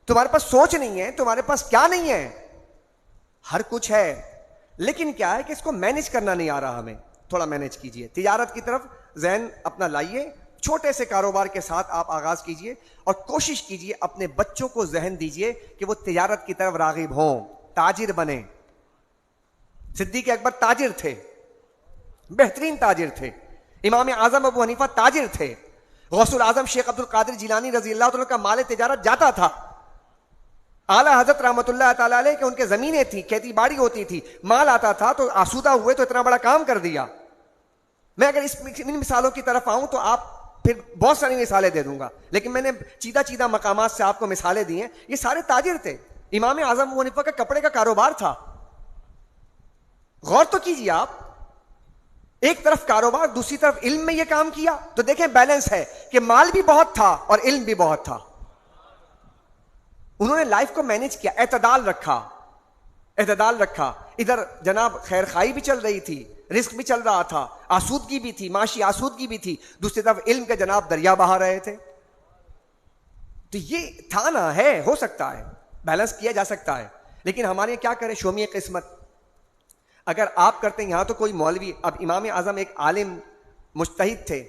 تمہارے پاس سوچ نہیں ہے, تمہارے پاس کیا نہیں ہے؟ ہر کچھ ہے, لیکن کیا ہے کہ اس کو مینج کرنا نہیں آ رہا ہمیں. تھوڑا مینج کیجئے, تجارت کی طرف ذہن اپنا لائیے, چھوٹے سے کاروبار کے ساتھ آپ آغاز کیجئے اور کوشش کیجئے اپنے بچوں کو ذہن دیجئے کہ وہ تجارت کی طرف راغب ہوں, تاجر بنے. صدیق اکبر تاجر تھے, بہترین تاجر تھے. امام اعظم ابو حنیفہ تاجر تھے. غوث الاعظم شیخ عبد القادر جیلانی رضی اللہ عنہ کا مال تجارت جاتا تھا. اعلیٰ حضرت رحمۃ اللہ تعالی علیہ کہ ان کے زمینیں تھیں, کھیتی باڑی ہوتی تھی, مال آتا تھا, تو آسودہ ہوئے تو اتنا بڑا کام کر دیا. میں اگر ان مثالوں کی طرف آؤں تو آپ پھر بہت ساری مثالیں دے دوں گا, لیکن میں نے چیدہ مقامات سے آپ کو مثالیں دی ہیں. یہ سارے تاجر تھے. امام اعظم ابو حنیفہ کا کپڑے کا کاروبار تھا. غور تو کیجیے آپ, ایک طرف کاروبار, دوسری طرف علم میں یہ کام کیا, تو دیکھیں بیلنس ہے کہ مال بھی بہت تھا اور علم بھی بہت تھا. انہوں نے لائف کو مینج کیا, اعتدال رکھا. ادھر جناب خیر خائی بھی چل رہی تھی, رزق بھی چل رہا تھا, آسودگی بھی تھی, معاشی آسودگی بھی تھی, دوسری طرف علم کے جناب دریا بہا رہے تھے. تو یہ تھا نا, ہے, ہو سکتا ہے, بیلنس کیا جا سکتا ہے. لیکن ہمارے کیا کریں, شومی قسمت. اگر آپ کرتے ہیں یہاں تو کوئی مولوی, اب امام اعظم ایک عالم مجتہد تھے,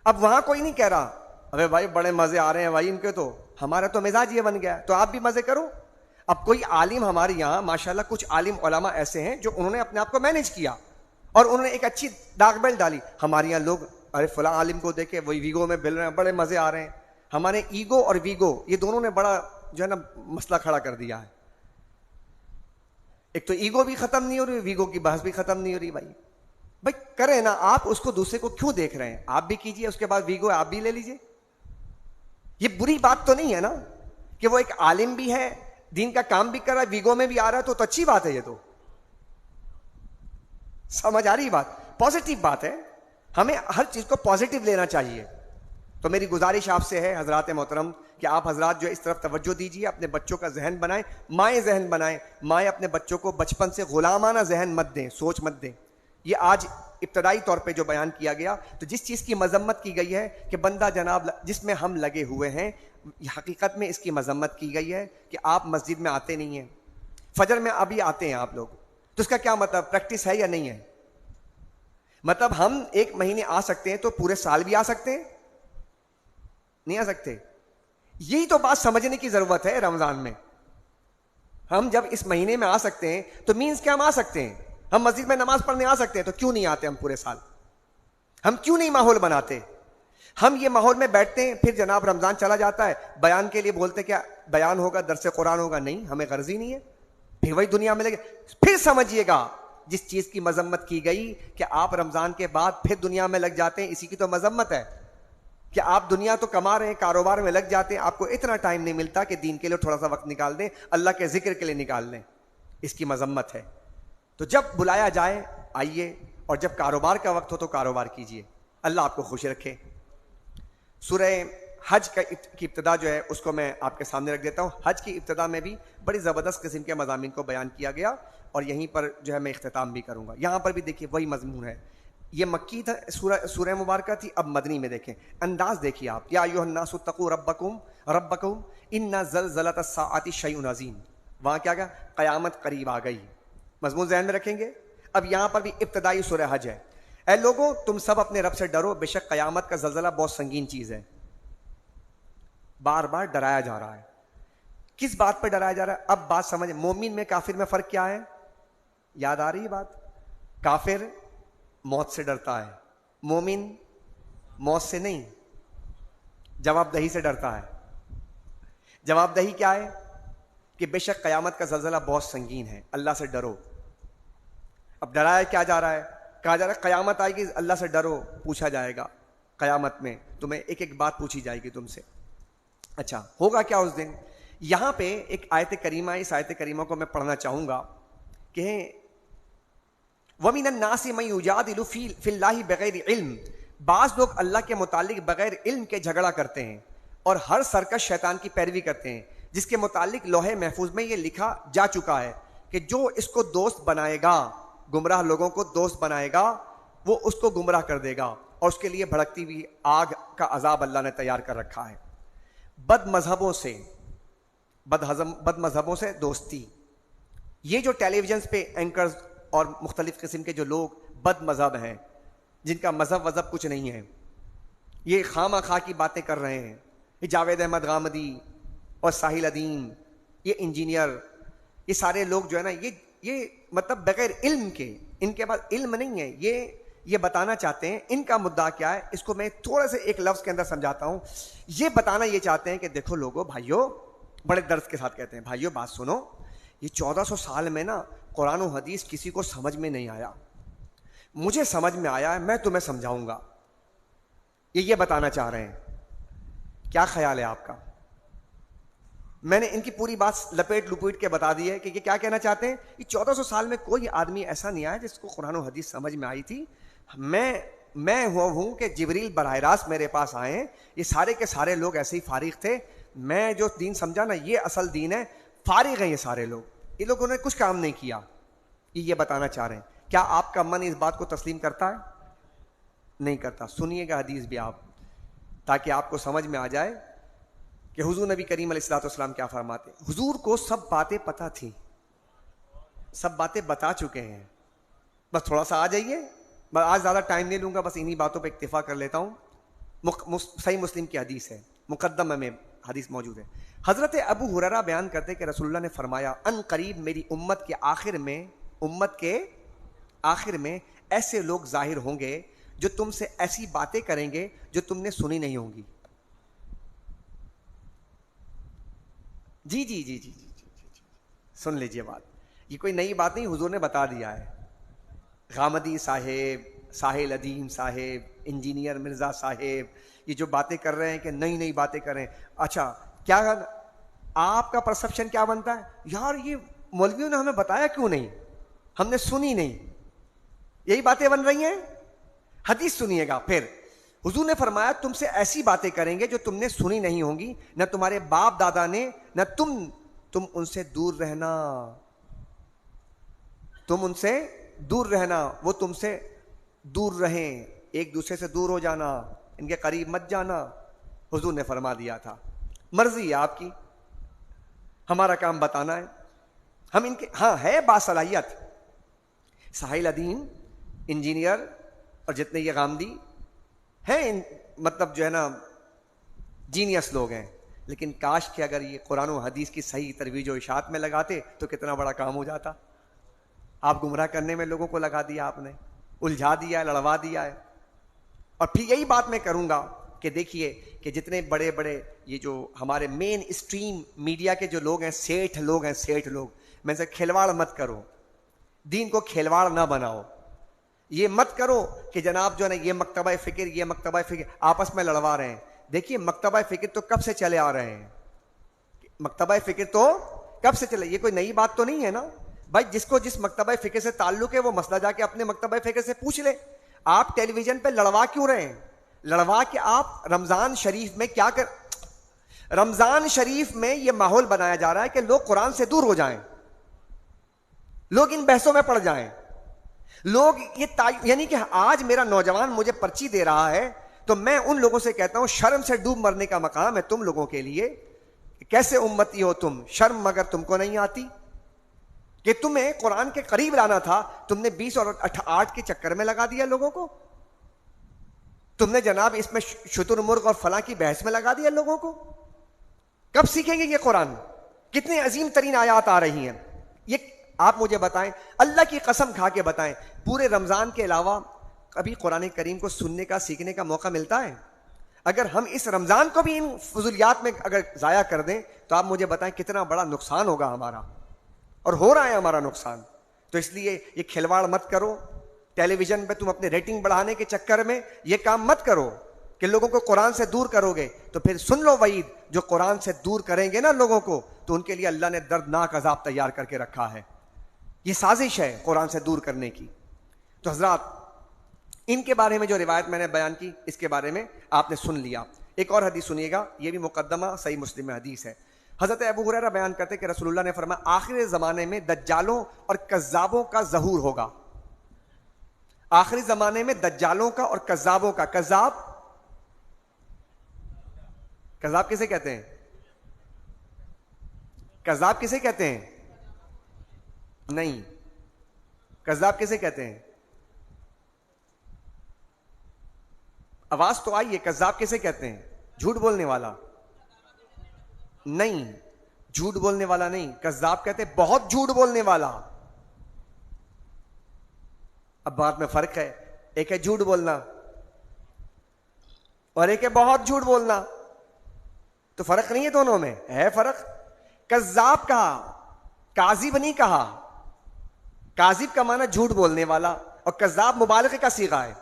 اب وہاں کوئی نہیں کہہ رہا ارے بھائی بڑے مزے آ رہے ہیں بھائی ان کے, تو ہمارا تو مزاج یہ بن گیا تو آپ بھی مزے کرو. اب کوئی عالم ہمارے یہاں ماشاءاللہ کچھ عالم علماء ایسے ہیں جو انہوں نے اپنے آپ کو مینج کیا اور انہوں نے ایک اچھی ڈاک بیل ڈالی. ہمارے یہاں لوگ ارے فلاں عالم کو دیکھے وہی ویگو میں بل رہے ہیں, بڑے مزے آ رہے ہیں. ہمارے ایگو اور ویگو یہ دونوں نے بڑا جو ہے نا مسئلہ کھڑا کر دیا ہے. ایک تو ایگو بھی ختم نہیں ہو رہی, ویگو کی بحث بھی ختم نہیں ہو رہی. بھائی کریں نا, آپ اس کو دوسرے کو کیوں دیکھ رہے ہیں؟ آپ بھی کیجئے, اس کے بعد ویگو آپ بھی لے لیجئے. یہ بری بات تو نہیں ہے نا کہ وہ ایک عالم بھی ہے, دین کا کام بھی کر رہا ہے, ویگو میں بھی آ رہا ہے, تو اچھی بات ہے. یہ تو سمجھ آ رہی بات, پازیٹیو بات ہے. ہمیں ہر چیز کو پازیٹیو لینا چاہیے. تو میری گزارش آپ سے ہے حضرات محترم کہ آپ حضرات جو اس طرف توجہ دیجیے, اپنے بچوں کا ذہن بنائیں, مائیں ذہن بنائیں. مائیں اپنے بچوں کو بچپن سے غلامانہ ذہن مت دیں, سوچ مت دیں. یہ آج ابتدائی طور پہ جو بیان کیا گیا, تو جس چیز کی مذمت کی گئی ہے کہ بندہ جناب جس میں ہم لگے ہوئے ہیں, حقیقت میں اس کی مذمت کی گئی ہے کہ آپ مسجد میں آتے نہیں ہیں, فجر میں ابھی آتے ہیں آپ لوگ, تو اس کا کیا مطلب, پریکٹس ہے یا نہیں ہے؟ مطلب ہم ایک مہینے آ سکتے ہیں تو پورے سال بھی آ سکتے ہیں؟ نہیں آ سکتے. یہی تو بات سمجھنے کی ضرورت ہے. رمضان میں ہم جب اس مہینے میں آ سکتے ہیں تو مینز کیا ہم آ سکتے ہیں, ہم مسجد میں نماز پڑھنے آ سکتے ہیں, تو کیوں نہیں آتے ہم پورے سال؟ ہم کیوں نہیں ماحول بناتے؟ ہم یہ ماحول میں بیٹھتے ہیں, پھر جناب رمضان چلا جاتا ہے, بیان کے لیے بولتے کیا بیان ہوگا, درس قرآن ہوگا, نہیں, ہمیں غرض ہی نہیں ہے, پھر وہی دنیا میں لگے. پھر سمجھیے گا جس چیز کی مذمت کی گئی کہ آپ رمضان کے بعد پھر دنیا میں لگ جاتے ہیں, اسی کی تو مذمت ہے کہ آپ دنیا تو کما رہے ہیں, کاروبار میں لگ جاتے ہیں, آپ کو اتنا ٹائم نہیں ملتا کہ دین کے لیے تھوڑا سا وقت نکال دیں, اللہ کے ذکر کے لیے نکال دیں. اس کی مذمت ہے. تو جب بلایا جائے آئیے, اور جب کاروبار کا وقت ہو تو کاروبار کیجیے. اللہ آپ کو خوش رکھے. سورہ حج کی ابتدا جو ہے اس کو میں آپ کے سامنے رکھ دیتا ہوں. حج کی ابتدا میں بھی بڑی زبردست قسم کے مضامین کو بیان کیا گیا, اور یہیں پر جو ہے میں اختتام بھی کروں گا. یہاں پر بھی دیکھیے وہی مضمون ہے. یہ مکی تھا, سورہ مبارکہ تھی. اب مدنی میں دیکھیں, انداز دیکھیے آپ. یا ایھا الناس اتقوا ربکم ان زلزلۃ الساعۃ شیء عظیم. وہاں کیا گیا, قیامت قریب آ گئی. مضمون ذہن میں رکھیں گے. اب یہاں پر بھی ابتدائی سورہ حج ہے. اے لوگوں تم سب اپنے رب سے ڈرو, بے شک قیامت کا زلزلہ بہت سنگین چیز ہے. بار بار ڈرایا جا رہا ہے. کس بات پہ ڈرایا جا رہا ہے؟ اب بات سمجھ. مومن میں کافر میں فرق کیا ہے؟ یاد آ رہی ہے بات؟ کافر موت سے ڈرتا ہے, مومن موت سے نہیں, جواب دہی سے ڈرتا ہے. جواب دہی کیا ہے؟ کہ بے شک قیامت کا زلزلہ بہت سنگین ہے, اللہ سے ڈرو. اب ڈرایا کیا جا رہا ہے؟ کہا جا رہا ہے قیامت آئے گی, اللہ سے ڈرو. پوچھا جائے گا قیامت میں تمہیں ایک ایک بات پوچھی جائے گی تم سے. اچھا ہوگا کیا اس دن؟ یہاں پہ ایک آیت کریمہ, اس آیت کریمہ کو میں پڑھنا چاہوں گا کہ وَمِنَ النَّاسِ مَن يُجَادِلُ فِي اللَّهِ بِغَيْرِ عِلْمٍ. بعض لوگ اللہ کے متعلق بغیر علم کے جھگڑا کرتے ہیں اور ہر سرکش شیطان کی پیروی کرتے ہیں, جس کے متعلق لوح محفوظ میں یہ لکھا جا چکا ہے کہ جو اس کو دوست بنائے گا، گمراہ لوگوں کو دوست بنائے گا، وہ اس کو گمراہ کر دے گا، اور اس کے لیے بھڑکتی ہوئی آگ کا عذاب اللہ نے تیار کر رکھا ہے۔ بد مذہبوں سے دوستی، یہ جو ٹیلی ویژنز پہ اینکرز اور مختلف قسم کے جو لوگ بد مذہب ہیں، جن کا مذہب کچھ نہیں ہے، یہ خواہ خواہ کی باتیں کر رہے ہیں، یہ جاوید احمد غامدی اور ساحل ادیم، یہ انجینئر، یہ سارے لوگ جو ہے نا، یہ مطلب بغیر علم کے، ان کے پاس علم نہیں ہے، یہ بتانا چاہتے ہیں، ان کا مدعا کیا ہے، اس کو میں تھوڑا سا ایک لفظ کے اندر سمجھاتا ہوں۔ یہ بتانا یہ چاہتے ہیں کہ دیکھو لوگوں، بھائیوں، بڑے درد کے ساتھ کہتے ہیں، بھائیوں بات سنو، یہ 1400 سال میں نا قرآن و حدیث کسی کو سمجھ میں نہیں آیا، مجھے سمجھ میں آیا ہے، میں تمہیں سمجھاؤں گا۔ یہ بتانا چاہ رہے ہیں۔ کیا خیال ہے آپ کا؟ میں نے ان کی پوری بات لپیٹ کے بتا دی ہے کہ یہ کیا کہنا چاہتے ہیں۔ یہ 1400 سال میں کوئی آدمی ایسا نہیں آیا جس کو قرآن و حدیث سمجھ میں آئی تھی۔ میں ہوں کہ جبریل براہ راست میرے پاس آئے ہیں، یہ سارے کے سارے لوگ ایسے ہی فارغ تھے، میں جو دین سمجھا نا یہ اصل دین ہے، فارغ ہیں یہ سارے لوگ، یہ لوگوں نے کچھ کام نہیں کیا۔ یہ بتانا چاہ رہے ہیں۔ کیا آپ کا من اس بات کو تسلیم کرتا ہے؟ نہیں کرتا۔ سنیے گا حدیث بھی آپ، تاکہ آپ کو سمجھ میں آ جائے کہ حضور نبی کریم علیہ الصلوۃ والسلام کیا فرماتے ہیں۔ حضور کو سب باتیں پتہ تھی، سب باتیں بتا چکے ہیں، بس تھوڑا سا آ جائیے، میں آج زیادہ ٹائم نہیں لوں گا، بس انہی باتوں پہ اکتفا کر لیتا ہوں۔ صحیح مسلم کی حدیث ہے، مقدمہ میں حدیث موجود ہے۔ حضرت ابو ہریرہ بیان کرتے کہ رسول اللہ نے فرمایا، ان قریب میری امت کے آخر میں ایسے لوگ ظاہر ہوں گے جو تم سے ایسی باتیں کریں گے جو تم نے سنی نہیں ہوں گی۔ جی سن لیجئے بات، یہ کوئی نئی بات نہیں، حضور نے بتا دیا ہے۔ غامدی صاحب، ساحل ادیم صاحب، انجینئر مرزا صاحب، یہ جو باتیں کر رہے ہیں کہ نئی باتیں کر رہے ہیں، اچھا کیا آپ کا پرسپشن کیا بنتا ہے؟ یار یہ مولویوں نے ہمیں بتایا کیوں نہیں، ہم نے سنی نہیں، یہی باتیں بن رہی ہیں۔ حدیث سنیے گا پھر، حضور نے فرمایا تم سے ایسی باتیں کریں گے جو تم نے سنی نہیں ہوں گی، نہ تمہارے باپ دادا نے، نہ تم ان سے دور رہنا، تم ان سے دور رہنا، وہ تم سے دور رہیں، ایک دوسرے سے دور ہو جانا، ان کے قریب مت جانا۔ حضور نے فرما دیا تھا، مرضی ہے آپ کی، ہمارا کام بتانا ہے۔ ہم ان کے ہاں ہے باصلاحیت، ساحل ادیم، انجینئر اور جتنے یہ غامدی ہیں، مطلب جو ہے نا جینیس لوگ ہیں، لیکن کاش کہ اگر یہ قرآن و حدیث کی صحیح ترویج و اشاعت میں لگاتے تو کتنا بڑا کام ہو جاتا۔ آپ گمراہ کرنے میں لوگوں کو لگا دیا، آپ نے الجھا دیا ہے، لڑوا دیا ہے۔ اور پھر یہی بات میں کروں گا کہ دیکھیے کہ جتنے بڑے یہ جو ہمارے مین اسٹریم میڈیا کے جو لوگ ہیں، سیٹھ لوگ میں سے کھلواڑ مت کرو، دین کو کھلواڑ نہ بناؤ۔ یہ مت کرو کہ جناب جو ہے نا یہ مکتبہ فکر آپس میں لڑوا رہے ہیں۔ دیکھیے مکتبہ فکر تو کب سے چلے آ رہے ہیں، مکتبہ فکر تو کب سے چلے، یہ کوئی نئی بات تو نہیں ہے نا بھائی۔ جس کو جس مکتبہ فکر سے تعلق ہے وہ مسئلہ جا کے اپنے مکتبہ فکر سے پوچھ لے۔ آپ ٹیلی ویژن پہ لڑوا کیوں رہے ہیں؟ لڑوا کے آپ رمضان شریف میں کیا رمضان شریف میں یہ ماحول بنایا جا رہا ہے کہ لوگ قرآن سے دور ہو جائیں، لوگ ان بحثوں میں پڑ جائیں، لوگ یعنی کہ آج میرا نوجوان مجھے پرچی دے رہا ہے تو میں ان لوگوں سے کہتا ہوں شرم سے ڈوب مرنے کا مقام ہے تم لوگوں کے لیے۔ کیسے امتی ہو تم، شرم مگر تم کو نہیں آتی کہ تمہیں قرآن کے قریب لانا تھا، تم نے 20 اور 8 کے چکر میں لگا دیا لوگوں کو، تم نے جناب اس میں شتر مرغ اور فلاں کی بحث میں لگا دیا لوگوں کو۔ کب سیکھیں گے یہ قرآن؟ کتنی عظیم ترین آیات آ رہی ہیں، یہ آپ مجھے بتائیں، اللہ کی قسم کھا کے بتائیں، پورے رمضان کے علاوہ کبھی قرآن کریم کو سننے کا سیکھنے کا موقع ملتا ہے؟ اگر ہم اس رمضان کو بھی ان فضولیات میں اگر ضائع کر دیں تو آپ مجھے بتائیں کتنا بڑا نقصان ہوگا ہمارا، اور ہو رہا ہے ہمارا نقصان۔ تو اس لیے یہ کھلواڑ مت کرو، ٹیلی ویژن پہ تم اپنے ریٹنگ بڑھانے کے چکر میں یہ کام مت کرو کہ لوگوں کو قرآن سے دور کرو گے۔ تو پھر سن لو وعید، جو قرآن سے دور کریں گے نا لوگوں کو تو ان کے لیے اللہ نے دردناک عذاب تیار کر کے رکھا ہے۔ یہ سازش ہے قرآن سے دور کرنے کی۔ تو حضرات ان کے بارے میں جو روایت میں نے بیان کی اس کے بارے میں آپ نے سن لیا۔ ایک اور حدیث سنیے گا، یہ بھی مقدمہ صحیح مسلم میں حدیث ہے۔ حضرت ابو ہریرہ بیان کرتے کہ رسول اللہ نے فرمایا آخری زمانے میں دجالوں اور کذابوں کا ظہور ہوگا. آخری زمانے میں دجالوں کا اور کذابوں کا. کذاب کسے کہتے ہیں؟ کذاب کسے کہتے ہیں؟ نہیں، کذاب کسے کہتے ہیں؟ آواز تو آئیے. کذاب کسے کہتے ہیں؟ جھوٹ بولنے والا نہیں، جھوٹ بولنے والا نہیں. کذاب کہتے ہیں بہت جھوٹ بولنے والا. اب بات میں فرق ہے، ایک ہے جھوٹ بولنا اور ایک ہے بہت جھوٹ بولنا. تو فرق نہیں ہے دونوں میں؟ ہے فرق. کذاب کہا، کاذب نہیں کہا. کاذب کا معنی جھوٹ بولنے والا اور کذاب مبالغے کا صیغہ ہے،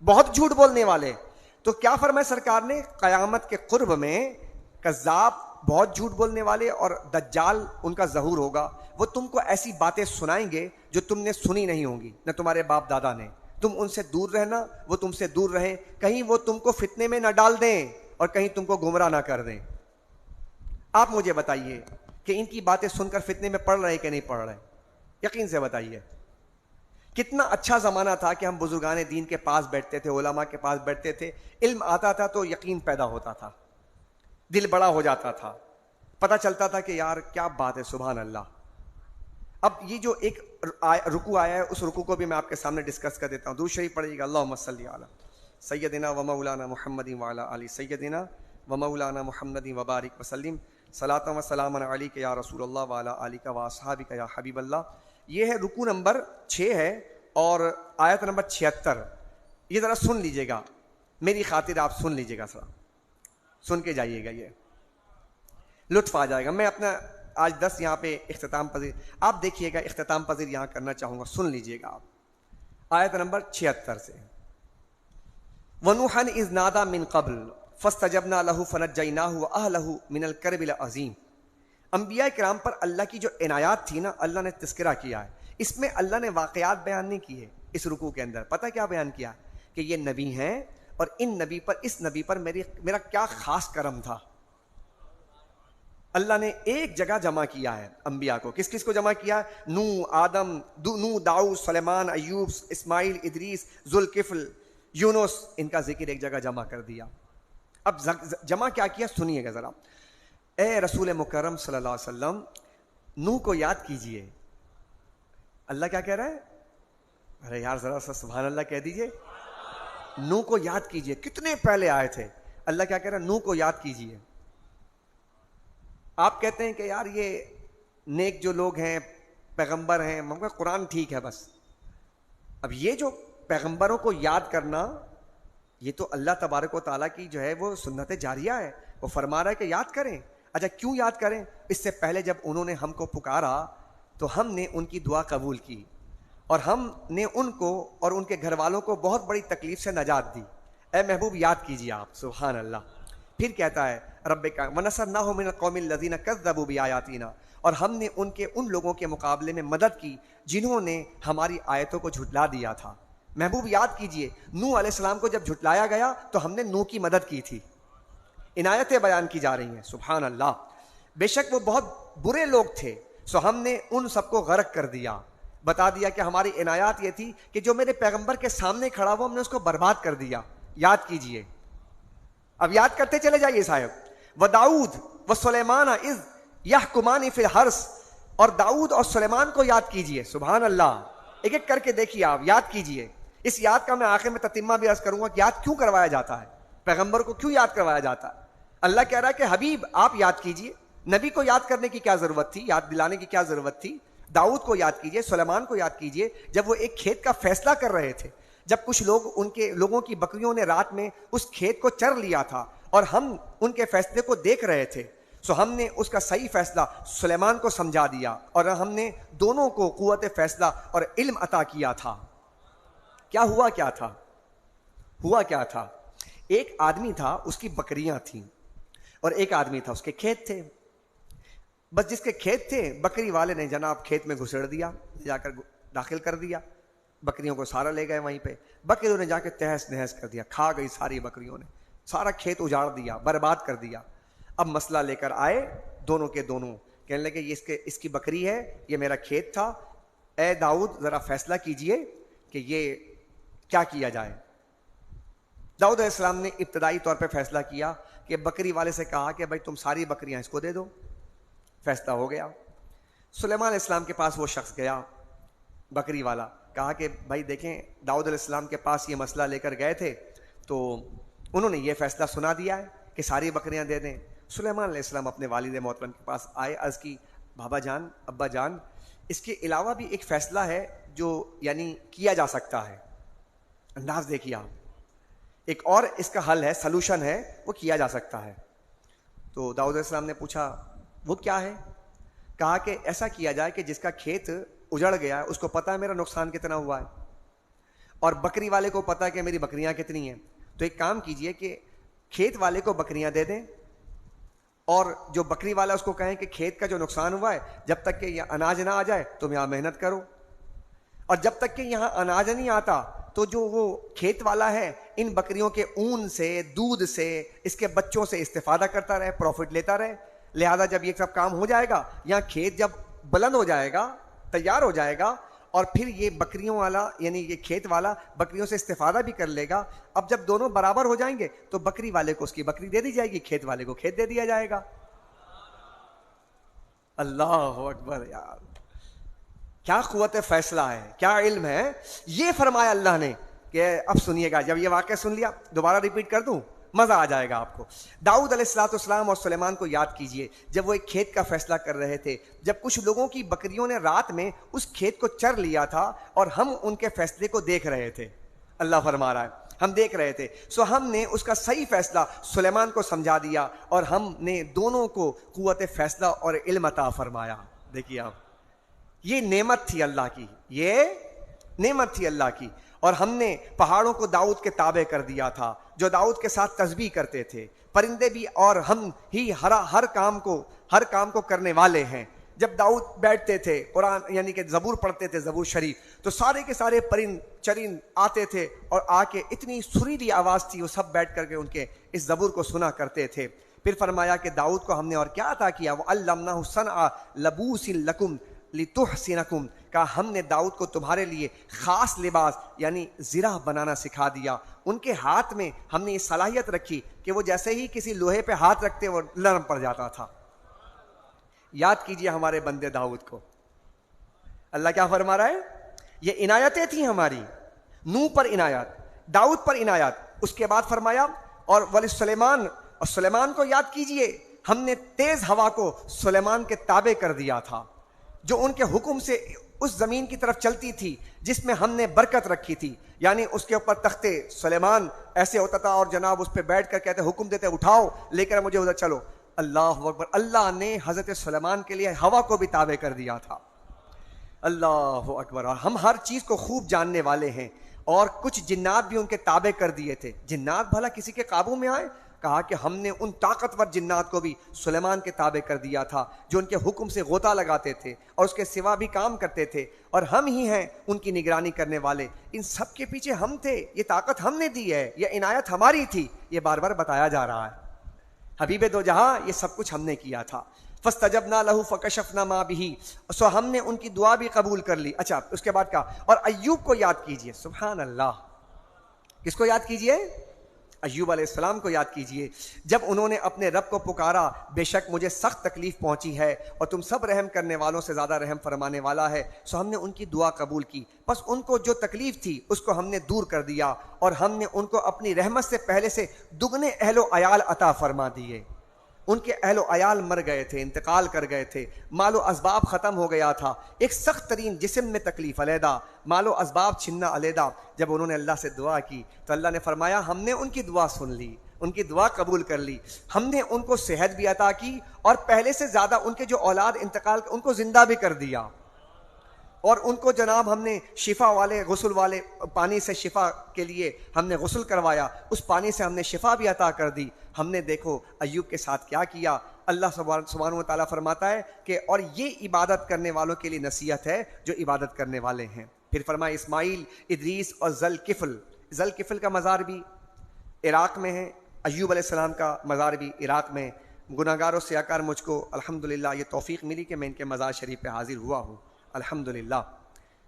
بہت جھوٹ بولنے والے. تو کیا فرمایا سرکار نے؟ قیامت کے قرب میں کذاب بہت جھوٹ بولنے والے اور دجال ان کا ظہور ہوگا. وہ تم کو ایسی باتیں سنائیں گے جو تم نے سنی نہیں ہوں گی، نہ تمہارے باپ دادا نے. تم ان سے دور رہنا، وہ تم سے دور رہیں، کہیں وہ تم کو فتنے میں نہ ڈال دیں اور کہیں تم کو گمراہ نہ کر دیں. آپ مجھے بتائیے کہ ان کی باتیں سن کر فتنے میں پڑ رہے کہ نہیں پڑ رہے؟ یقین سے بتائیے. کتنا اچھا زمانہ تھا کہ ہم بزرگان دین کے پاس بیٹھتے تھے، علماء کے پاس بیٹھتے تھے، علم آتا تھا تو یقین پیدا ہوتا تھا، دل بڑا ہو جاتا تھا، پتہ چلتا تھا کہ یار کیا بات ہے، سبحان اللہ. اب یہ جو ایک رکوع آیا ہے، اس رکوع کو بھی میں آپ کے سامنے ڈسکس کر دیتا ہوں. درود شریف پڑھیے گا. اللہم صلی علی سیدنا و مولانا محمد وعلی آل سیدنا و مولانا محمد وبارک وسلم. صلاۃ و سلام علیک یا رسول اللہ وعلی آلک و اصحابک یا حبیب اللہ. یہ ہے رکوع نمبر 6 ہے اور آیت نمبر 76. یہ ذرا سن لیجئے گا، میری خاطر آپ سن لیجئے گا، ذرا سن کے جائیے گا، یہ لطف آ جائے گا. میں اپنا آج 10 یہاں پہ اختتام پذیر، آپ دیکھیے گا اختتام پذیر یہاں کرنا چاہوں گا، سن لیجئے گا آپ. آیت نمبر 76 سے وَنُوحًا إِذْ نَادَىٰ مِن قَبْلُ فَاسْتَجَبْنَا لَهُ فَنَجَّيْنَاهُ وَأَهْلَهُ مِنَ الْكَرْبِ الْعَظِيمِ. انبیاء کرام پر اللہ کی جو عنایات تھی نا، اللہ نے تذکرہ کیا ہے. اس میں اللہ نے واقعات بیان نہیں کیے. اس رکوع کے اندر پتہ کیا بیان کیا؟ کہ یہ نبی ہیں اور ان نبی پر، اس نبی پر میرا کیا خاص کرم تھا. اللہ نے ایک جگہ جمع کیا ہے انبیاء کو. کس کس کو جمع کیا ہے؟ نوح، آدم، نوح، داؤد، سلیمان، ایوب، اسماعیل، ادریس، ذوالکفل، یونس، ان کا ذکر ایک جگہ جمع کر دیا. اب جمع کیا کیا سنیے گا ذرا. اے رسول مکرم صلی اللہ علیہ وسلم، نوح کو یاد کیجئے. اللہ کیا کہہ رہا ہے؟ ارے یار ذرا سا سبحان اللہ کہہ دیجئے. نوح کو یاد کیجئے. کتنے پہلے آئے تھے. اللہ کیا کہہ رہا ہے؟ نوح کو یاد کیجئے. آپ کہتے ہیں کہ یار یہ نیک جو لوگ ہیں، پیغمبر ہیں، مگر قرآن ٹھیک ہے بس. اب یہ جو پیغمبروں کو یاد کرنا، یہ تو اللہ تبارک و تعالیٰ کی جو ہے وہ سنت جاریہ ہے. وہ فرما رہا ہے کہ یاد کریں. اچھا کیوں یاد کریں؟ اس سے پہلے جب انہوں نے ہم کو پکارا تو ہم نے ان کی دعا قبول کی اور ہم نے ان کو اور ان کے گھر والوں کو بہت بڑی تکلیف سے نجات دی. اے محبوب یاد کیجیے آپ. سبحان اللہ. پھر کہتا ہے رب کا وَنَصَرْنَاهُ مِنَ الْقَوْمِ الَّذِينَ كَذَّبُوا بِآيَاتِنَا، اور ہم نے ان لوگوں کے مقابلے میں مدد کی جنہوں نے ہماری آیتوں کو جھٹلا دیا تھا. محبوب یاد کیجئے، نوح علیہ السلام کو جب جھٹلایا گیا تو ہم نے نوح کی مدد کی تھی. عنایتیں بیان کی جا رہی ہیں. سبحان اللہ. بے شک وہ بہت برے لوگ تھے، سو ہم نے ان سب کو غرق کر دیا. بتا دیا کہ ہماری عنایات یہ تھی کہ جو میرے پیغمبر کے سامنے کھڑا ہوا ہم نے اس کو برباد کر دیا. یاد کیجئے. اب یاد کرتے چلے جائیے صاحب. وَدَاؤُد وَسُلَيْمَانَ إِذْ يَحْكُمَانِ فِي الْحَرْثِ، اور داؤد اور سلیمان کو یاد کیجئے. سبحان اللہ. ایک ایک کر کے دیکھیے آپ، یاد کیجئے. اس یاد کا میں آخر میں تتمہ بھی عرض کروں گا کہ یاد کیوں کروایا جاتا ہے، پیغمبر کو کیوں یاد کروایا جاتا ہے. اللہ کہہ رہا ہے کہ حبیب آپ یاد کیجئے. نبی کو یاد کرنے کی کیا ضرورت تھی، یاد دلانے کی کیا ضرورت تھی. داؤد کو یاد کیجئے، سلیمان کو یاد کیجئے. جب وہ ایک کھیت کا فیصلہ کر رہے تھے، جب کچھ لوگ ان کے لوگوں کی بکریوں نے رات میں اس کھیت کو چر لیا تھا اور ہم ان کے فیصلے کو دیکھ رہے تھے، سو ہم نے اس کا صحیح فیصلہ سلیمان کو سمجھا دیا اور ہم نے دونوں کو قوت فیصلہ اور علم عطا کیا تھا. کیا ہوا کیا تھا؟ ہوا کیا تھا؟ ایک آدمی تھا، اس کی بکریاں تھیں، اور ایک آدمی تھا، اس کے کھیت تھے. بس جس کے کھیت تھے، بکری والے نے جناب کھیت میں گھسڑ دیا، جا کر داخل کر دیا. بکریوں کو سارا لے گئے وہیں پہ. بکریوں نے جا کے تہس نہس کر دیا، کھا گئی ساری بکریوں نے، سارا کھیت اجاڑ دیا، برباد کر دیا. اب مسئلہ لے کر آئے دونوں کے دونوں. کہنے لگے یہ اس کی بکری ہے, یہ میرا کھیت تھا, اے داؤد ذرا فیصلہ کیجئے کہ یہ کیا کیا جائے. داؤد علیہ السلام نے ابتدائی طور پہ فیصلہ کیا کہ بکری والے سے کہا کہ بھائی تم ساری بکریاں اس کو دے دو. فیصلہ ہو گیا. سلیمان علیہ السلام کے پاس وہ شخص گیا بکری والا, کہا کہ بھائی دیکھیں داؤد علیہ السلام کے پاس یہ مسئلہ لے کر گئے تھے تو انہوں نے یہ فیصلہ سنا دیا ہے کہ ساری بکریاں دے دیں. سلیمان علیہ السلام اپنے والد محترم کے پاس آئے, عرض کی بابا جان ابا جان اس کے علاوہ بھی ایک فیصلہ ہے جو یعنی کیا جا سکتا ہے. انداز دیکھیے آپ, ایک اور اس کا حل ہے, سلوشن ہے, وہ کیا جا سکتا ہے. تو داؤد علیہ السلام نے پوچھا وہ کیا ہے؟ کہا کہ ایسا کیا جائے کہ جس کا کھیت اجڑ گیا ہے اس کو پتا ہے میرا نقصان کتنا ہوا ہے, اور بکری والے کو پتا ہے کہ میری بکریاں کتنی ہیں. تو ایک کام کیجئے کہ کھیت والے کو بکریاں دے دیں, اور جو بکری والا اس کو کہیں کہ کھیت کا جو نقصان ہوا ہے جب تک کہ یہ اناج نہ آ جائے تم یہاں محنت کرو, اور جب تک کہ یہاں اناج نہیں آتا تو جو وہ کھیت والا ہے ان بکریوں کے اون سے, دودھ سے, اس کے بچوں سے استفادہ کرتا رہے, پروفٹ لیتا رہے. لہذا جب یہ سب کام ہو جائے گا, یہاں کھیت جب بلند ہو جائے گا, تیار ہو جائے گا, اور پھر یہ بکریوں والا یعنی یہ کھیت والا بکریوں سے استفادہ بھی کر لے گا. اب جب دونوں برابر ہو جائیں گے تو بکری والے کو اس کی بکری دے دی جائے گی, کھیت والے کو کھیت دے دیا جائے گا. اللہ اکبر یار, کیا قوت فیصلہ ہے, کیا علم ہے. یہ فرمایا اللہ نے کہ اب سنیے گا, جب یہ واقعہ سن لیا دوبارہ ریپیٹ کر دوں, مزہ آ جائے گا آپ کو. داؤد علیہ السلام اور سلیمان کو یاد کیجئے جب وہ ایک کھیت کا فیصلہ کر رہے تھے, جب کچھ لوگوں کی بکریوں نے رات میں اس کھیت کو چر لیا تھا اور ہم ان کے فیصلے کو دیکھ رہے تھے. اللہ فرما رہا ہے ہم دیکھ رہے تھے, سو ہم نے اس کا صحیح فیصلہ سلیمان کو سمجھا دیا اور ہم نے دونوں کو قوت فیصلہ اور علم عطا فرمایا. دیکھیے آپ, یہ نعمت تھی اللہ کی, یہ نعمت تھی اللہ کی. اور ہم نے پہاڑوں کو داؤد کے تابع کر دیا تھا جو داؤد کے ساتھ تسبیح کرتے تھے, پرندے بھی, اور ہم ہی ہر کام کو کرنے والے ہیں. جب داؤد بیٹھتے تھے قرآن یعنی کہ زبور پڑھتے تھے, زبور شریف, تو سارے کے سارے پرند چرند آتے تھے اور آ کے اتنی سریلی آواز تھی وہ سب بیٹھ کر کے ان کے اس زبور کو سنا کرتے تھے. پھر فرمایا کہ داؤد کو ہم نے اور کیا عطا کیا, وَعَلَّمْنَاهُ صَنْعَ لَبُوسٍ لَكُمْ لِتُحْسِنَكُمْ, کہا ہم نے داؤد کو تمہارے لیے خاص لباس یعنی زرہ بنانا سکھا دیا. ان کے ہاتھ میں ہم نے یہ صلاحیت رکھی کہ وہ جیسے ہی کسی لوہے پہ ہاتھ رکھتے وہ نرم پڑ جاتا تھا. یاد کیجئے ہمارے بندے داؤد کو. اللہ کیا فرما رہا ہے, یہ عنایتیں تھیں ہماری, نوح پر عنایت, داؤد پر عنایت. اس کے بعد فرمایا اور وَلِسُلَيْمَانَ, اور سلیمان کو یاد کیجئے ہم نے تیز ہوا کو سلیمان کے تابع کر دیا تھا جو ان کے حکم سے اس زمین کی طرف چلتی تھی جس میں ہم نے برکت رکھی تھی. یعنی اس کے اوپر تختے سلیمان ایسے ہوتا تھا اور جناب اس پہ بیٹھ کر کہتے حکم دیتے اٹھاؤ لے کر مجھے ادھر چلو. اللہ اکبر, اللہ نے حضرت سلیمان کے لیے ہوا کو بھی تابع کر دیا تھا. اللہ اکبر. اور ہم ہر چیز کو خوب جاننے والے ہیں, اور کچھ جنات بھی ان کے تابع کر دیے تھے. جنات بھلا کسی کے قابو میں آئے؟ کہا کہ ہم نے ان طاقتور جنات کو بھی سلیمان کے تابع کر دیا تھا جو ان کے حکم سے غوطہ لگاتے تھے اور اس کے سوا بھی کام کرتے تھے, اور ہم ہی ہیں ان کی نگرانی کرنے والے. ان سب کے پیچھے ہم تھے, یہ طاقت ہم نے دی ہے, یہ عنایت ہماری تھی. یہ بار بار بتایا جا رہا ہے. حبیب دو جہاں, یہ سب کچھ ہم نے کیا تھا. فَاسْتَجَبْنَا لَهُ فَكَشَفْنَا مَا بِهِ, سو ہم نے ان کی دعا بھی قبول کر لی. اچھا اس کے بعد کہا اور ایوب کو یاد کیجئے. سبحان اللہ, کس کو یاد کیجئے؟ ایوب علیہ السلام کو یاد کیجئے. جب انہوں نے اپنے رب کو پکارا, بے شک مجھے سخت تکلیف پہنچی ہے اور تم سب رحم کرنے والوں سے زیادہ رحم فرمانے والا ہے, سو ہم نے ان کی دعا قبول کی. بس ان کو جو تکلیف تھی اس کو ہم نے دور کر دیا اور ہم نے ان کو اپنی رحمت سے پہلے سے دگنے اہل و عیال عطا فرما دیے. ان کے اہل و عیال مر گئے تھے, انتقال کر گئے تھے, مال و اسباب ختم ہو گیا تھا, ایک سخت ترین جسم میں تکلیف علیحدہ, مال و اسباب چھننا علیحدہ. جب انہوں نے اللہ سے دعا کی تو اللہ نے فرمایا ہم نے ان کی دعا سن لی, ان کی دعا قبول کر لی. ہم نے ان کو صحت بھی عطا کی اور پہلے سے زیادہ ان کے جو اولاد انتقال ان کو زندہ بھی کر دیا, اور ان کو جناب ہم نے شفا والے غسل والے پانی سے شفا کے لیے ہم نے غسل کروایا, اس پانی سے ہم نے شفا بھی عطا کر دی. ہم نے دیکھو ایوب کے ساتھ کیا کیا. اللہ سبحانہ و تعالیٰ فرماتا ہے کہ اور یہ عبادت کرنے والوں کے لیے نصیحت ہے جو عبادت کرنے والے ہیں. پھر فرمایا اسماعیل, ادریس اور ذوالکفل. ذوالکفل کا مزار بھی عراق میں ہے, ایوب علیہ السلام کا مزار بھی عراق میں. گناہگار و سیاکار مجھ کو الحمدللہ یہ توفیق ملی کہ میں ان کے مزار شریف پہ حاضر ہوا ہوں. الحمدللہ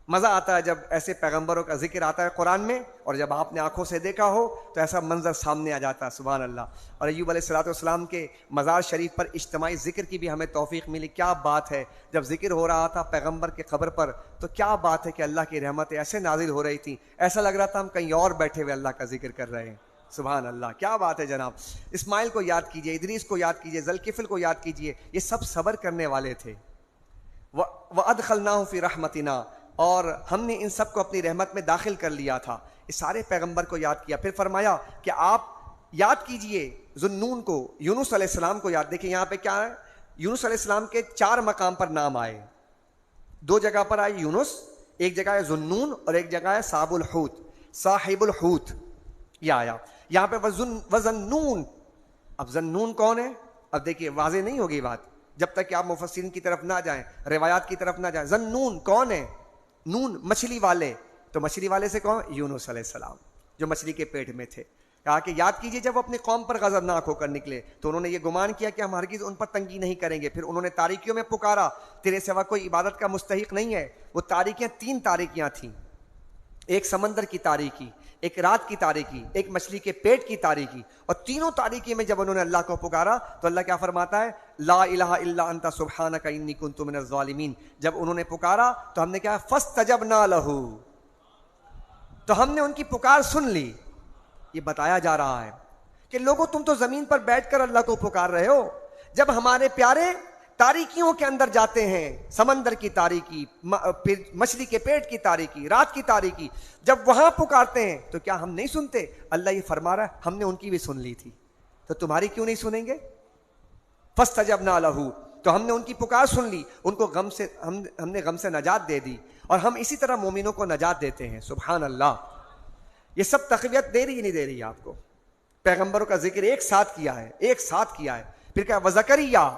مزہ آتا ہے جب ایسے پیغمبروں کا ذکر آتا ہے قرآن میں، اور جب آپ نے آنکھوں سے دیکھا ہو تو ایسا منظر سامنے آ جاتا ہے. سبحان اللہ. اور ایوب علیہ الصلوۃ والسلام کے مزار شریف پر اجتماعی ذکر کی بھی ہمیں توفیق ملی. کیا بات ہے، جب ذکر ہو رہا تھا پیغمبر کے قبر پر تو کیا بات ہے کہ اللہ کی رحمتیں ایسے نازل ہو رہی تھیں، ایسا لگ رہا تھا ہم کہیں اور بیٹھے ہوئے اللہ کا ذکر کر رہے ہیں. سبحان اللہ، کیا بات ہے جناب. اسماعیل کو یاد کیجئے، ادریس کو یاد کیجئے، ذوالکفل کو یاد کیجئے، یہ سب صبر کرنے والے تھے. وَأَدْخَلْنَاهُ فِي رَحْمَتِنَا، اور ہم نے ان سب کو اپنی رحمت میں داخل کر لیا تھا. اس سارے پیغمبر کو یاد کیا. پھر فرمایا کہ آپ یاد کیجئے ذوالنون کو، یونس علیہ السلام کو یاد. دیکھیں یہاں پہ کیا ہے، یونس علیہ السلام کے 4 مقام پر نام آئے. 2 جگہ پر آئے یونس، ایک جگہ ہے ذوالنون اور ایک جگہ ہے صاحب الحوت، صاحب الحوت یہ آیا. یہاں پہ وذنون. اب ذنون کون ہے؟ اب دیکھیے واضح نہیں ہوگی بات جب تک کہ آپ مفسرین کی طرف نہ جائیں، روایات کی طرف نہ جائیں. ذنون کون ہے؟ نون مچھلی والے. تو مچھلی والے سے کون؟ یونس علیہ السلام جو مچھلی کے پیٹ میں تھے. کہا کہ یاد کیجئے جب وہ اپنی قوم پر غضبناک ہو کر نکلے تو انہوں نے یہ گمان کیا کہ ہم ہرگز ان پر تنگی نہیں کریں گے. پھر انہوں نے تاریکیوں میں پکارا، تیرے سوا کوئی عبادت کا مستحق نہیں ہے. وہ تاریکیاں 3 تاریکیاں تھیں، ایک سمندر کی تاریکی، ایک رات کی تاریکی، ایک مچھلی کے پیٹ کی تاریکی. اور تینوں تاریکی میں جب انہوں نے اللہ کو پکارا تو اللہ کیا فرماتا ہے؟ لا الہ الا انت سبحانک انی کنت من الظالمین. جب انہوں نے پکارا تو ہم نے کیا؟ فاستجبنا لہ، تو ہم نے ان کی پکار سن لی. یہ بتایا جا رہا ہے کہ لوگوں تم تو زمین پر بیٹھ کر اللہ کو پکار رہے ہو، جب ہمارے پیارے تاریکیوں کے اندر جاتے ہیں، سمندر کی تاریکی، پھر مچھلی کے پیٹ کی تاریکی، رات کی تاریکی، جب وہاں پکارتے ہیں تو کیا ہم نہیں سنتے؟ اللہ یہ فرما رہا ہے ہم نے ان کی بھی سن لی تھی، تو تمہاری کیوں نہیں سنیں گے؟ فاستجبنا لہ، تو ہم نے ان کی پکار سن لی، ان کو غم سے ہم نے غم سے نجات دے دی. اور ہم اسی طرح مومنوں کو نجات دیتے ہیں. سبحان اللہ. یہ سب تقویت دے رہی نہیں دے رہی آپ کو؟ پیغمبروں کا ذکر ایک ساتھ کیا ہے، ایک ساتھ کیا ہے. پھر کیا؟ وزکریا،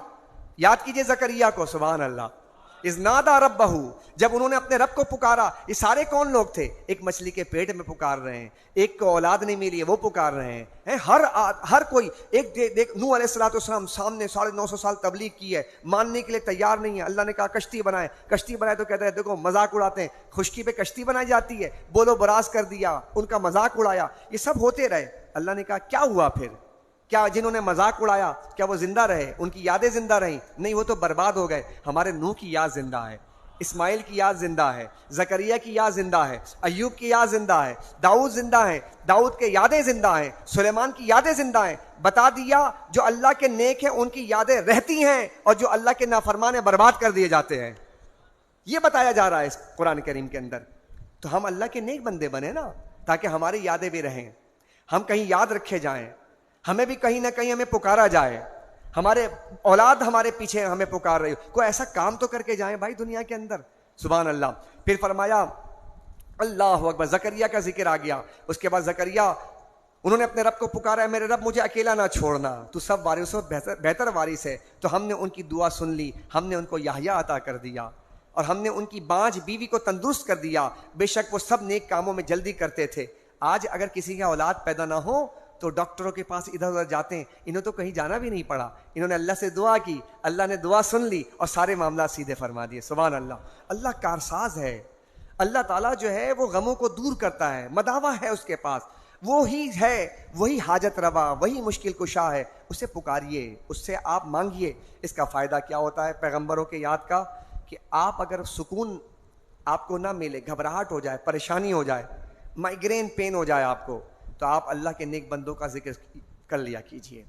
یاد کیجئے زکریا کو. سبحان اللہ. اذ نادا ربہ، جب انہوں نے اپنے رب کو پکارا. یہ سارے کون لوگ تھے؟ ایک مچھلی کے پیٹ میں پکار رہے ہیں، ایک کو اولاد نہیں ملی وہ پکار رہے ہیں. ہر کوئی ایک دیکھ. نوح علیہ الصلوۃ والسلام سامنے 950 سال تبلیغ کی ہے، ماننے کے لیے تیار نہیں ہے. اللہ نے کہا کشتی بنائے، کشتی بنائے تو کہتے ہیں دیکھو مذاق اڑاتے ہیں، خشکی پہ کشتی بنائی جاتی ہے، بولو براز کر دیا، ان کا مذاق اڑایا. یہ سب ہوتے رہے. اللہ نے کہا کیا ہوا پھر؟ کیا جنہوں نے مذاق اڑایا کیا وہ زندہ رہے؟ ان کی یادیں زندہ رہیں؟ نہیں، وہ تو برباد ہو گئے. ہمارے نوح کی یاد زندہ ہے، اسماعیل کی یاد زندہ ہے، زکریا کی یاد زندہ ہے، ایوب کی یاد زندہ ہے، داؤد زندہ ہے، داؤد کے یادیں زندہ ہیں، سلیمان کی یادیں زندہ ہیں. بتا دیا جو اللہ کے نیک ہیں ان کی یادیں رہتی ہیں، اور جو اللہ کے نافرمان ہیں برباد کر دیے جاتے ہیں. یہ بتایا جا رہا ہے اس قرآن کریم کے اندر. تو ہم اللہ کے نیک بندے بنے نا، تاکہ ہماری یادیں بھی رہیں، ہم کہیں یاد رکھے جائیں، ہمیں بھی کہیں نہ کہیں ہمیں پکارا جائے، ہمارے اولاد ہمارے پیچھے ہمیں پکار رہی ہو. کوئی ایسا کام تو کر کے جائیں بھائی دنیا کے اندر. سبحان اللہ. پھر فرمایا اللہ اکبر، زکریا کا ذکر آ گیا. اس کے بعد زکریا انہوں نے اپنے رب کو پکارا ہے میرے رب مجھے اکیلا نہ چھوڑنا، تو سب وارثوں بہتر وارث ہے. تو ہم نے ان کی دعا سن لی، ہم نے ان کو یحییٰ عطا کر دیا، اور ہم نے ان کی بانجھ بیوی کو تندرست کر دیا. بے شک وہ سب نیک کاموں میں جلدی کرتے تھے. آج اگر کسی کا اولاد پیدا نہ ہو تو ڈاکٹروں کے پاس ادھر ادھر جاتے ہیں. انہوں تو کہیں جانا بھی نہیں پڑا، انہوں نے اللہ سے دعا کی، اللہ نے دعا سن لی اور سارے معاملات سیدھے فرما دیے. سبحان اللہ. اللہ کارساز ہے. اللہ تعالیٰ جو ہے وہ غموں کو دور کرتا ہے، مداوا ہے اس کے پاس، وہی ہے، وہی حاجت روا، وہی مشکل کشا ہے. اسے پکاریے، اس سے آپ مانگیے. اس کا فائدہ کیا ہوتا ہے پیغمبروں کے یاد کا؟ کہ آپ اگر سکون آپ کو نہ ملے، گھبراہٹ ہو جائے، پریشانی ہو جائے، مائگرین پین ہو جائے آپ کو، تو آپ اللہ کے نیک بندوں کا ذکر کر لیا کیجئے.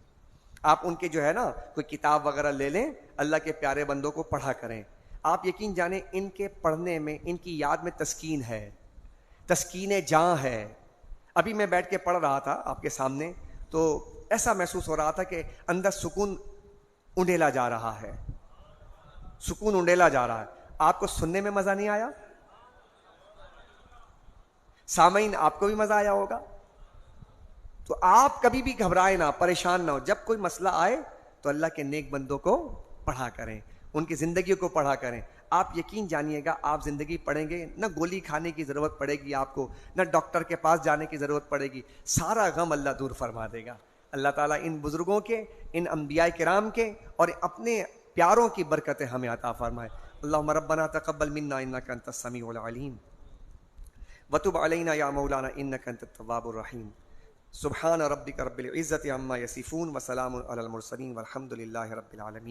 آپ ان کے جو ہے نا کوئی کتاب وغیرہ لے لیں، اللہ کے پیارے بندوں کو پڑھا کریں. آپ یقین جانیں ان کے پڑھنے میں، ان کی یاد میں تسکین ہے، تسکین جاں ہے. ابھی میں بیٹھ کے پڑھ رہا تھا آپ کے سامنے تو ایسا محسوس ہو رہا تھا کہ اندر سکون انڈیلا جا رہا ہے، سکون انڈیلا جا رہا ہے. آپ کو سننے میں مزہ نہیں آیا؟ سامعین آپ کو بھی مزہ آیا ہوگا. تو آپ کبھی بھی گھبرائے نہ، پریشان نہ ہو. جب کوئی مسئلہ آئے تو اللہ کے نیک بندوں کو پڑھا کریں، ان کی زندگیوں کو پڑھا کریں. آپ یقین جانیے گا آپ زندگی پڑھیں گے، نہ گولی کھانے کی ضرورت پڑے گی آپ کو، نہ ڈاکٹر کے پاس جانے کی ضرورت پڑے گی. سارا غم اللہ دور فرما دے گا. اللہ تعالیٰ ان بزرگوں کے، ان انبیاء کرام کے اور اپنے پیاروں کی برکتیں ہمیں عطا فرمائے. اللہم ربنا تقبل منا انک انت السمیع العلیم وتب علینا یا مولانا انک انت التواب الرحیم. سبحان ربک رب العزت عما یصفون وسلام علی المرسلین والحمد للہ رب العالمین.